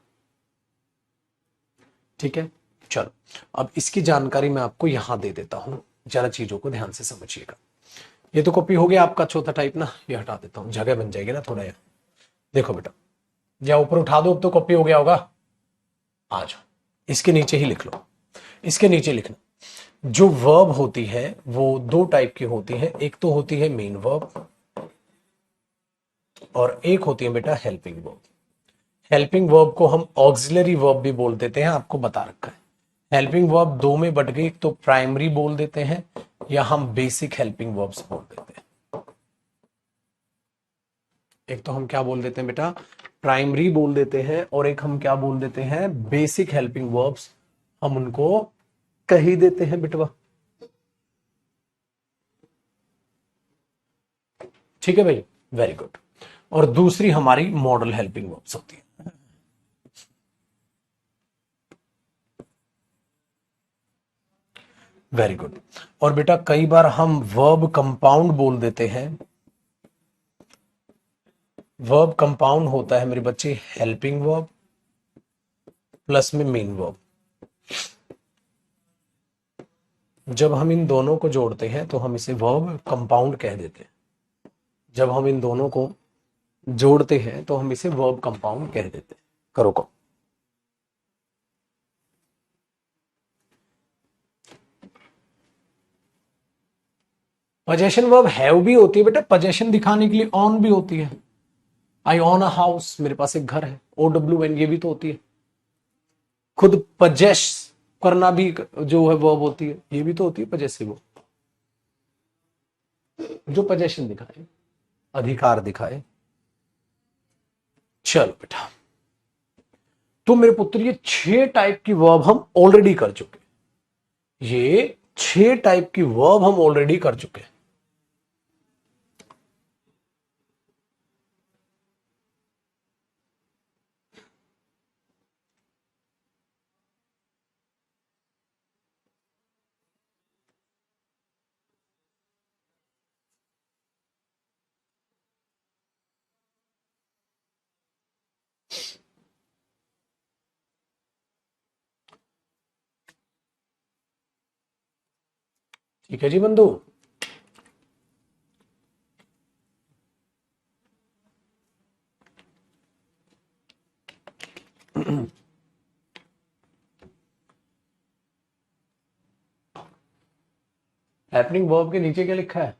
ठीक है, चलो अब इसकी जानकारी मैं आपको यहां दे देता हूं, जरा चीजों को ध्यान से समझिएगा। ये तो कॉपी हो गया आपका चौथा टाइप ना, ये हटा देता हूं, जगह बन जाएगी ना थोड़ा यार। देखो बेटा, या ऊपर उठा दो, अब तो कॉपी हो गया होगा। आ जाओ, इसके नीचे ही लिख लो, इसके नीचे लिखना। जो वर्ब होती है वो दो टाइप की होती है, एक तो होती है मेन वर्ब और एक होती है बेटा हेल्पिंग वर्ब। हेल्पिंग वर्ब को हम ऑक्सिलरी वर्ब भी बोल देते हैं, आपको बता रखा है। हेल्पिंग वर्ब दो में बट गई, एक तो प्राइमरी बोल देते हैं या हम बेसिक हेल्पिंग वर्ब्स बोल देते हैं। एक तो हम क्या बोल देते हैं बेटा, प्राइमरी बोल देते हैं, और एक हम क्या बोल देते हैं, बेसिक हेल्पिंग वर्ब्स, हम उनको कह ही देते हैं बिटवा। ठीक है भाई, वेरी गुड। और दूसरी हमारी मॉडल हेल्पिंग वर्ब्स होती है। Very good. और बेटा कई बार हम वर्ब कंपाउंड बोल देते हैं। वर्ब कंपाउंड होता है मेरे बच्चे हेल्पिंग वर्ब प्लस में मेन वर्ब। जब हम इन दोनों को जोड़ते हैं तो हम इसे वर्ब कंपाउंड कह देते हैं। जब हम इन दोनों को जोड़ते हैं तो हम इसे वर्ब कंपाउंड कह देते हैं। करो को पोजेशन वर्ब हैव भी होती है बेटा, पोजेशन दिखाने के लिए ऑन भी होती है। आई ऑन अ हाउस, मेरे पास एक घर है, OWN, ये भी तो होती है। खुद पजेश करना भी जो है वर्ब होती है, ये भी तो होती है पजेसिव, जो पोजेशन दिखाए, अधिकार दिखाए। चलो बेटा, तो मेरे पुत्र ये 6 टाइप की वर्ब हम ऑलरेडी कर चुके, ये 6 टाइप की वर्ब हम ऑलरेडी कर चुके। ठीक है जी बंधु। हैपनिंग वर्ब के नीचे क्या लिखा है?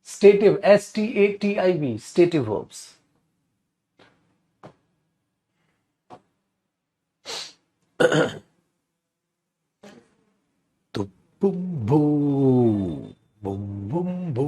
Stative, STATIV, stative verbs. तो बुम बू, बुम बुम बू।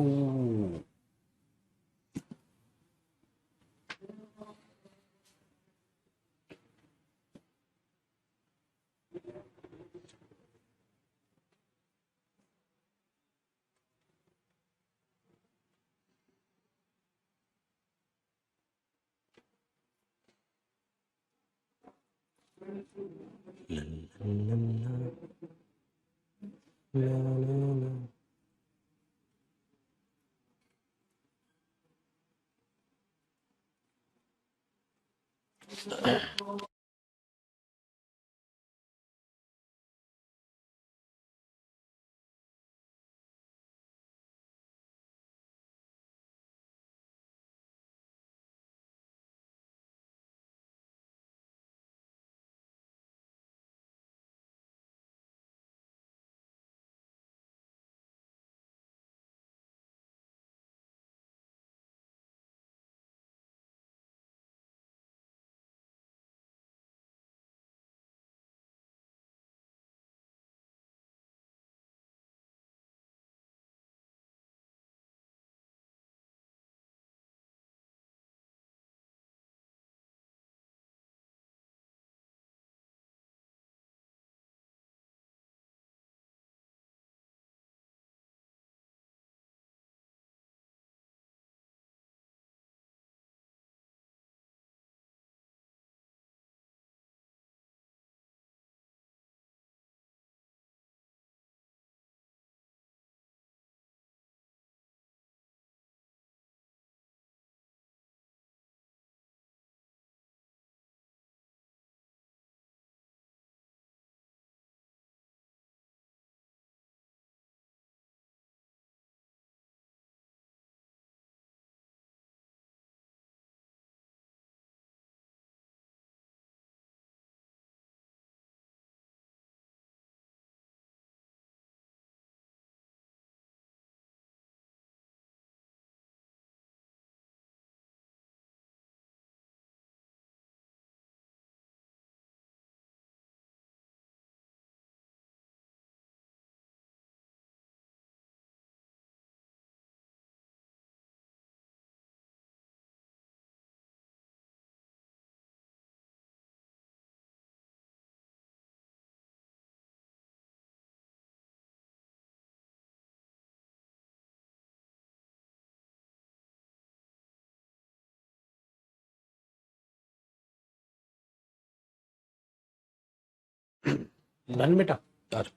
डन बेटा। और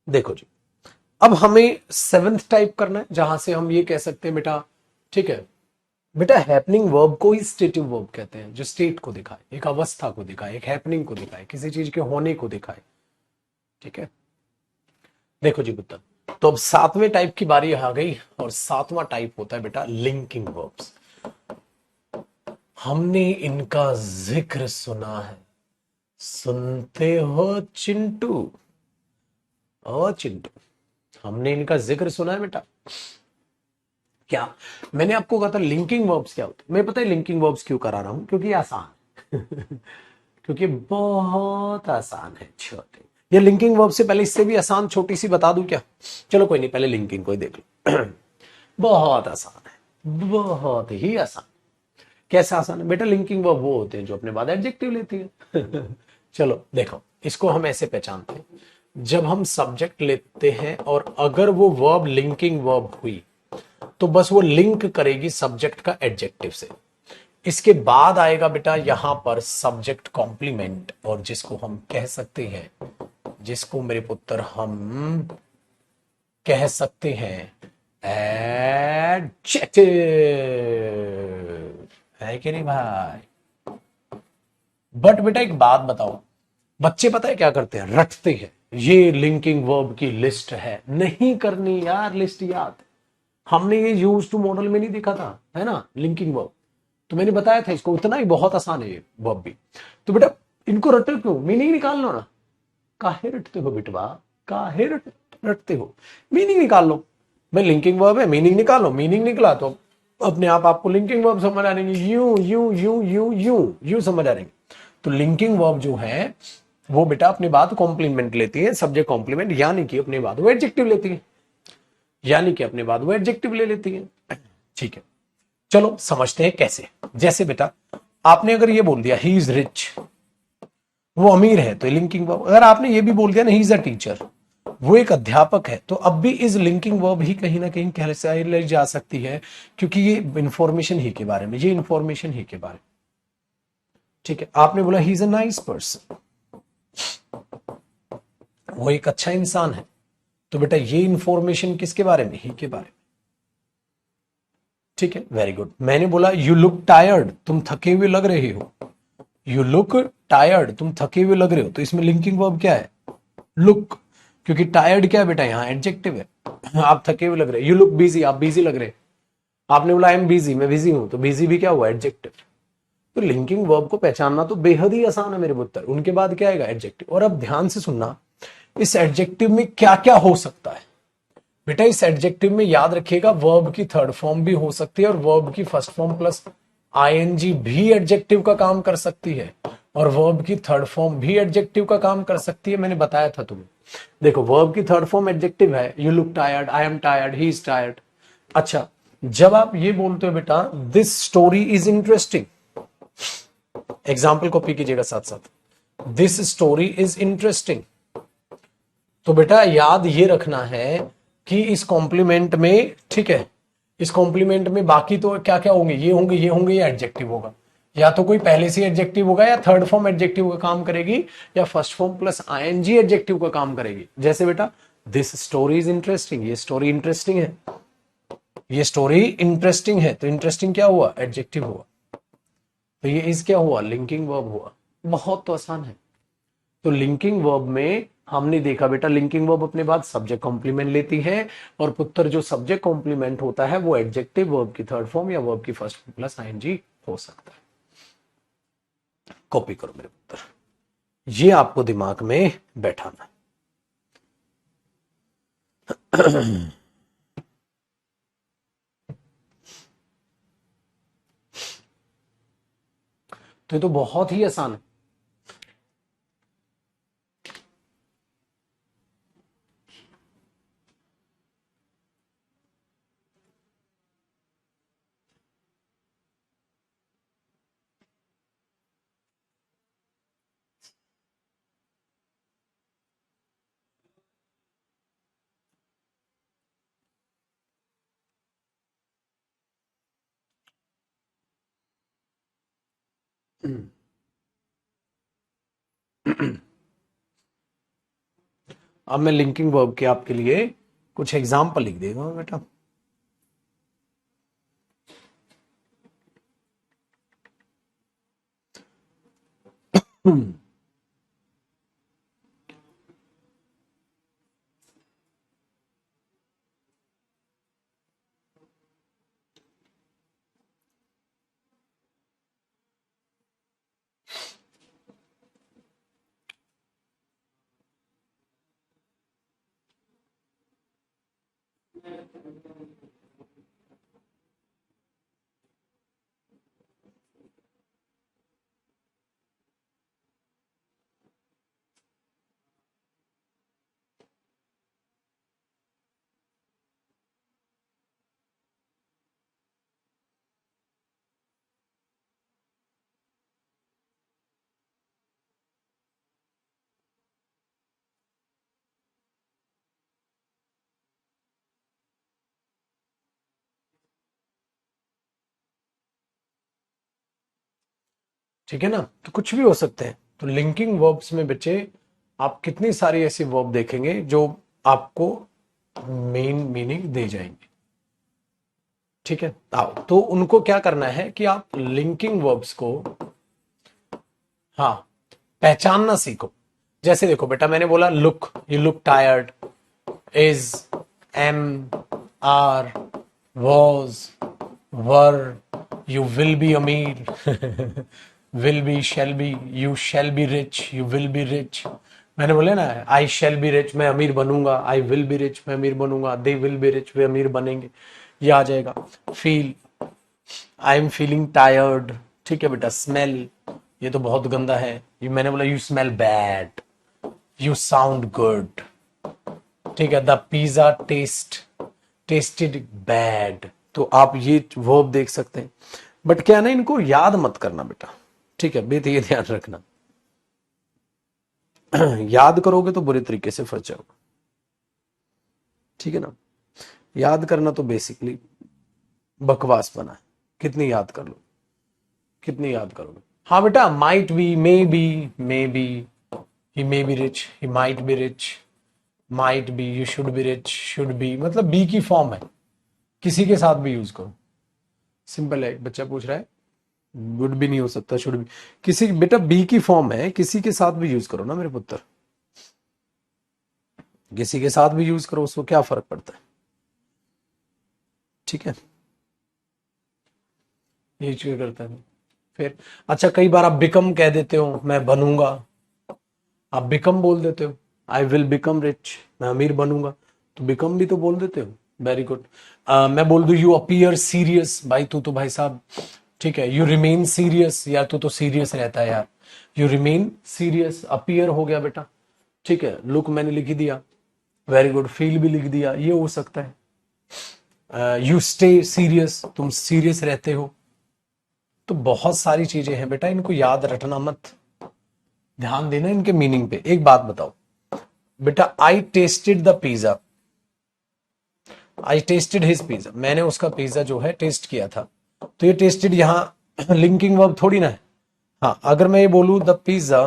देखो जी, अब हमें सेवेंथ टाइप करना है, जहां से हम ये कह सकते हैं बेटा, ठीक है बेटा, हैपनिंग वर्ब को ही स्टेटिव वर्ब कहते हैं, जो स्टेट को दिखाए, एक अवस्था को दिखाए, एक हैपनिंग को दिखाए, किसी चीज के होने को दिखाए। ठीक है, देखो जी पुत्र, तो अब सातवें टाइप की बारी आ गई, और सातवां टाइप होता है बेटा लिंकिंग वर्ब्स। हमने इनका जिक्र सुना है, सुनते हो चिंटू? ओ चिंटू, हमने इनका जिक्र सुना है बेटा। क्या मैंने आपको कहा था लिंकिंग वर्ब्स क्या होते हैं? मैं पता है लिंकिंग वर्ब्स क्यों करा रहा हूं, क्योंकि ये आसान है। क्योंकि बहुत आसान है छोटे। ये लिंकिंग वर्ब से पहले इससे भी आसान छोटी सी बता दूं क्या? चलो कोई नहीं, पहले लिंकिंग को ही देख लो। बहुत आसान है, बहुत ही आसान। कैसे आसान है बेटा? लिंकिंग वर्ब वो होते हैं जो अपने बाद एडजेक्टिव लेती है। चलो देखो, इसको हम ऐसे पहचानते हैं, जब हम सब्जेक्ट लेते हैं और अगर वो वर्ब लिंकिंग वर्ब हुई तो बस वो लिंक करेगी सब्जेक्ट का एडजेक्टिव से। इसके बाद आएगा बेटा यहां पर सब्जेक्ट कॉम्प्लीमेंट, और जिसको हम कह सकते हैं, जिसको मेरे पुत्र हम कह सकते हैं एडजेक्टिव। है कि नहीं भाई? बट बेटा एक बात बताओ, बच्चे पता है क्या करते हैं? रटते हैं। ये लिंकिंग वर्ब की लिस्ट है। नहीं करनी यार लिस्ट याद, हमने ये यूज टू मॉडल में नहीं देखा था, है ना, लिंकिंग वर्ब। तो मैंने बताया था इसको, इतना ही बहुत आसान है ये वर्ब भी। तो बेटा इनको रटो क्यों, मीनिंग निकाल लो ना। काहे रटते हो बेटवा, काहे रटते हो, मीनिंग निकाल लो। भाई लिंकिंग वर्ब है, मीनिंग निकालो, मीनिंग निकला तो अपने आप आपको लिंकिंग वर्ब समझ आ जाएंगे, you you you you you you समझ आ जाएंगे। तो लिंकिंग वर्ब जो है वो बेटा अपने बाद कॉम्प्लीमेंट लेती है, सब्जेक्ट कॉम्प्लीमेंट, यानी कि अपने बाद वो एडजेक्टिव लेती है, यानी कि अपने बाद वो एडजेक्टिव ले लेती है। ठीक है, चलो समझते हैं कैसे। जैसे बेटा आपने अगर ये बोल दिया ही इज रिच, वो अमीर है, तो लिंकिंग वर्ब। अगर आपने ये भी बोल दिया ना ही इज अ टीचर, वो एक अध्यापक है, तो अब भी इज लिंकिंग वर्ब ही कहीं ना कहीं कहलाई जा सकती है, क्योंकि ये इंफॉर्मेशन ही के बारे में, ये इंफॉर्मेशन ही के बारे में। ठीक है, आपने बोला he is a nice person, वो एक अच्छा इंसान है, तो बेटा ये इंफॉर्मेशन किसके बारे में, ही के बारे में। ठीक है, वेरी गुड। मैंने बोला यू लुक टायर्ड, तुम थके हुए लग रहे हो, यू लुक टायर्ड, तुम थके हुए लग रहे हो, तो इसमें लिंकिंग वर्ब क्या है, लुक, क्योंकि टायर्ड क्या है बेटा, यहां एडजेक्टिव है, आप थके हुए लग रहे, यू लुक बिजी, आप बिजी लग रहे, आपने बोला आई एम बिजी, मैं बिजी हूं, तो बिजी भी क्या हुआ, एडजेक्टिव। तो लिंकिंग वर्ब को पहचानना तो बेहद ही आसान है मेरे पुत्र। उनके बाद क्या आएगा, एडजेक्टिव। और अब ध्यान से सुनना, इस एडजेक्टिव में क्या क्या हो सकता है बेटा। इस एडजेक्टिव में याद रखिएगा वर्ब की थर्ड फॉर्म भी हो सकती है, और वर्ब की फर्स्ट फॉर्म प्लस आईएनजी भी एडजेक्टिव का काम कर सकती है, और वर्ब की थर्ड फॉर्म भी एडजेक्टिव का काम कर सकती है। मैंने बताया था तुम्हें, देखो वर्ब की थर्ड फॉर्म एडजेक्टिव है, you look tired, I am tired, he is tired. अच्छा, जब आप ये बोलते हो बेटा this story is interesting, example copy कीजिएगा साथ साथ, दिस स्टोरी इज इंटरेस्टिंग, तो बेटा याद ये रखना है कि इस कॉम्प्लीमेंट में, ठीक है, इस कॉम्प्लीमेंट में बाकी तो क्या क्या होंगे, ये होंगे, ये होंगे, या एडजेक्टिव होगा, या तो कोई पहले से एडजेक्टिव होगा, या थर्ड फॉर्म एडजेक्टिव का काम करेगी, या first form plus ING adjective का काम करेगी। जैसे बेटा दिस स्टोरी इज इंटरेस्टिंग, ये स्टोरी इंटरेस्टिंग है, ये स्टोरी इंटरेस्टिंग है, तो इंटरेस्टिंग क्या हुआ, एडजेक्टिव हुआ, तो ये इज क्या हुआ, लिंकिंग वर्ब हुआ। बहुत तो आसान है। तो लिंकिंग वर्ब में हमने देखा बेटा, लिंकिंग वर्ब अपने बाद सब्जेक्ट कॉम्प्लीमेंट लेती है, और पुत्र जो सब्जेक्ट कॉम्प्लीमेंट होता है वो एडजेक्टिव, वर्ब की थर्ड फॉर्म या वर्ब की फर्स्ट फॉर्म प्लस आईएनजी हो सकता है। कॉपी करो मेरे पुत्र, ये आपको दिमाग में बैठाना। तो ये तो बहुत ही आसान है। अब मैं लिंकिंग वर्ब के आपके लिए कुछ एग्जाम्पल लिख देगा बेटा। ठीक है ना, तो कुछ भी हो सकते हैं। तो लिंकिंग वर्ब्स में बच्चे आप कितनी सारी ऐसी वर्ब देखेंगे जो आपको मेन मीनिंग दे जाएंगे। ठीक है, आओ तो उनको क्या करना है कि आप लिंकिंग वर्ब्स को, हाँ, पहचानना सीखो। जैसे देखो बेटा, मैंने बोला look, you look tired, is, am, are, was, were, you will be अमीर, will be, shall be, you shall be rich, you will be rich. मैंने बोले ना, आई शैल बी रिच, मैं अमीर बनूंगा, आई विल बी रिच, मैं अमीर बनूंगा, दे विल बी रिच, वे अमीर बनेंगे, ये आ जाएगा। Feel, I am feeling tired, ठीक है बेटा। स्मेल, ये तो बहुत गंदा है, ये मैंने बोला you smell bad, you sound good, ठीक है। The pizza tested bad. तो आप ये वर्ब देख सकते हैं, बट क्या ना, इनको याद मत करना बेटा, ठीक है। बेटा ये ध्यान रखना, याद करोगे तो बुरे तरीके से फंस जाओगे, ठीक है ना। याद करना तो बेसिकली बकवास बना है, कितनी याद कर लो, कितनी याद करोगे। हाँ बेटा, might be, may be, he may be rich, he might be rich, might be, you should be rich, should be, मतलब बी की फॉर्म है, किसी के साथ भी यूज करो, सिंपल है। एक बच्चा पूछ रहा है, वुड भी नहीं हो सकता, शुड भी, किसी, बेटा बी की फॉर्म है, किसी के साथ भी यूज करो ना मेरे पुत्र, किसी के साथ भी यूज करो, उसको क्या फर्क पड़ता है, ठीक है। ये चीज करता है। फिर अच्छा, कई बार आप बिकम कह देते हो, मैं बनूंगा, आप बिकम बोल देते हो, आई विल बिकम रिच, मैं अमीर बनूंगा, तो बिकम भी तो बोल देते हो, वेरी गुड। मैं बोल दूं यू अपीयर सीरियस, भाई तू तो भाई साहब, ठीक है। यू रिमेन सीरियस, यार तू तो सीरियस रहता है यार, यू रिमेन सीरियस, अपीयर हो गया बेटा, ठीक है। लुक मैंने लिख ही दिया, वेरी गुड। फील भी लिख दिया, ये हो सकता है। यू स्टे सीरियस, तुम सीरियस रहते हो। तो बहुत सारी चीजें हैं बेटा, इनको याद रटना मत, ध्यान देना इनके मीनिंग पे। एक बात बताओ बेटा, I tasted the pizza, I tasted his pizza, मैंने उसका पिज्जा जो है टेस्ट किया था, तो ये टेस्टेड यहां लिंकिंग वर्ब थोड़ी ना है। हाँ, अगर मैं ये बोलूं द पिज्जा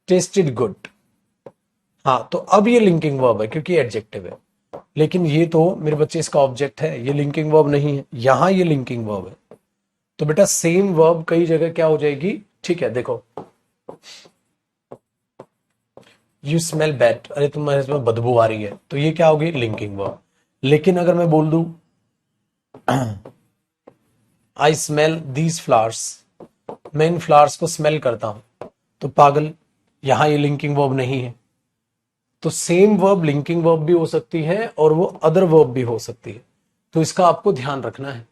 टेस्टेड गुड, हाँ तो अब ये लिंकिंग वर्ब है क्योंकि एडजेक्टिव है, लेकिन ये तो मेरे बच्चे इसका ऑब्जेक्ट है, ये लिंकिंग वर्ब नहीं है, यहां ये लिंकिंग वर्ब है। तो बेटा सेम वर्ब कई जगह क्या हो जाएगी, ठीक है। देखो, यू स्मेल बैड, अरे तुम्हारे इसमें बदबू आ रही है, तो ये क्या होगी, लिंकिंग वर्ब। लेकिन अगर मैं बोल दूं आई स्मेल दीज फ्लावर्स, मैं इन फ्लावर्स को स्मेल करता हूं, तो पागल, यहां ये लिंकिंग वर्ब नहीं है। तो सेम वर्ब लिंकिंग वर्ब भी हो सकती है और वो अदर वर्ब भी हो सकती है, तो इसका आपको ध्यान रखना है,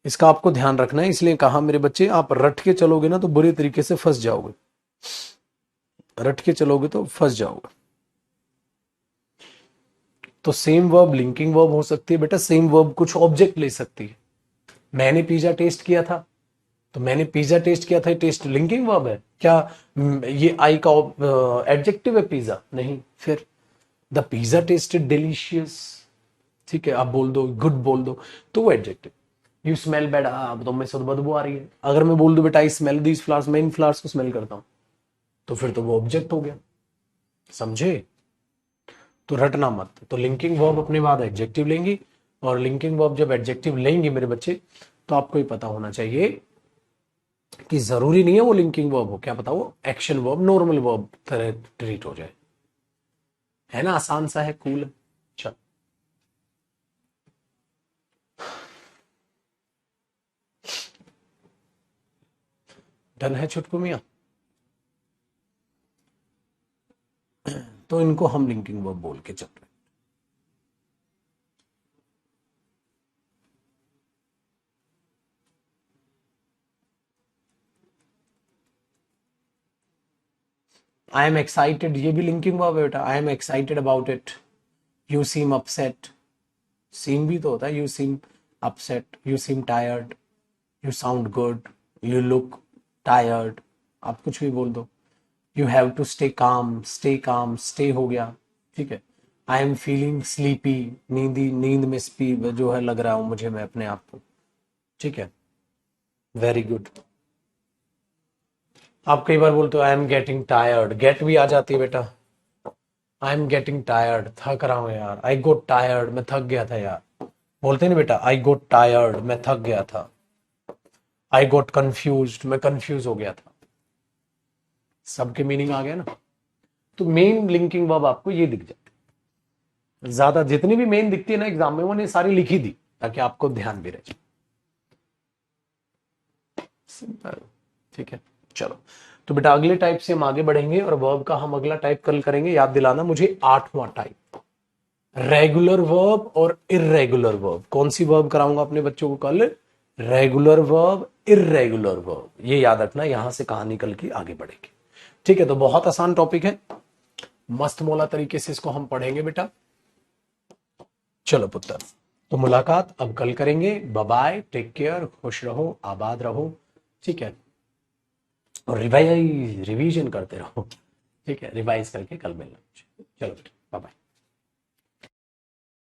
इसका आपको ध्यान रखना है। इसलिए कहा मेरे बच्चे, आप रट के चलोगे ना तो बुरे तरीके से फंस जाओगे, रट के चलोगे तो फंस जाओगे। तो सेम वर्ब लिंकिंग वर्ब हो सकती है बेटा, सेम वर्ब कुछ ऑब्जेक्ट ले सकती है। मैंने पिज्जा टेस्ट किया था, तो मैंने पिज्जा टेस्ट किया था, टेस्ट लिंकिंग वर्ब है क्या, ये आई का एडजेक्टिव है पिज्जा, नहीं। फिर द पिज्जा टेस्टेड डिलीशियस, ठीक है, आप बोल दो गुड बोल दो, तो वो एडजेक्टिव। यू स्मेल बैड, अब तो मैं से बदबू आ रही है, अगर मैं बोल दूं बेटा आई स्मेल दीज फ्लावर्स, मैं इन फ्लावर्स को स्मेल करता हूं, तो फिर तो वो ऑब्जेक्ट हो गया, समझे। तो रटना मत, तो लिंकिंग वर्ब अपने बाद एडजेक्टिव लेंगी, और लिंकिंग वर्ब जब एडजेक्टिव लेंगी मेरे बच्चे, तो आपको ही पता होना चाहिए कि जरूरी नहीं है वो लिंकिंग वर्ब हो, क्या पता वो एक्शन वर्ब, नॉर्मल वर्ब तरह ट्रीट हो जाए, है ना, आसान सा है, कूल है। चल, डन है छुटकू मियां, तो इनको हम लिंकिंग वर्ब बोल के चल रहे हैं। आई एम एक्साइटेड, ये भी लिंकिंग वर्ब है बेटा, I am excited about it. You seem upset, seem भी तो होता है, you seem upset, you seem tired, you sound good, you look tired, आप कुछ भी बोल दो। You have to stay calm, stay हो गया, ठीक है। आई एम फीलिंग स्लीपी, नींद में स्पी जो है लग रहा हूं मुझे, मैं अपने आप को, ठीक है, वेरी गुड। आप कई बार बोलते हो I am getting tired, get भी आ जाती है बेटा, आई एम गेटिंग टायर्ड, थक रहा हूं यार, आई गोट टायर्ड, मैं थक गया था यार, बोलते नहीं बेटा, आई गोट टायर्ड, मैं थक गया था। आई गोट कंफ्यूज्ड, मैं कंफ्यूज हो गया था। सबके मीनिंग आ गया ना। तो मेन लिंकिंग वर्ब आपको ये दिख जाती है, ज्यादा जितनी भी मेन दिखती है ना एग्जाम में, मैंने सारी लिखी दी ताकि आपको ध्यान भी रहे। सिंपल, ठीक है। चलो, तो बेटा अगले टाइप से हम आगे बढ़ेंगे और वर्ब का हम अगला टाइप कल करेंगे। याद दिलाना मुझे 8वां टाइप, रेगुलर वर्ब और इर्रेगुलर वर्ब। कौन सी वर्ब कराऊंगा अपने बच्चों को कल? Regular verb, irregular verb. ये याद रखना, यहां से कहानी कल की आगे बढ़ेगी। ठीक है, तो बहुत आसान टॉपिक है, मस्त मौला तरीके से इसको हम पढ़ेंगे बेटा। चलो पुत्र, तो मुलाकात अब कल करेंगे। बाय बाय, टेक केयर, खुश रहो, आबाद रहो, ठीक है। और रिवाइजन करते रहो, ठीक है। रिवाइज करके कल मिलना। चलो बेटा, बाय बाय।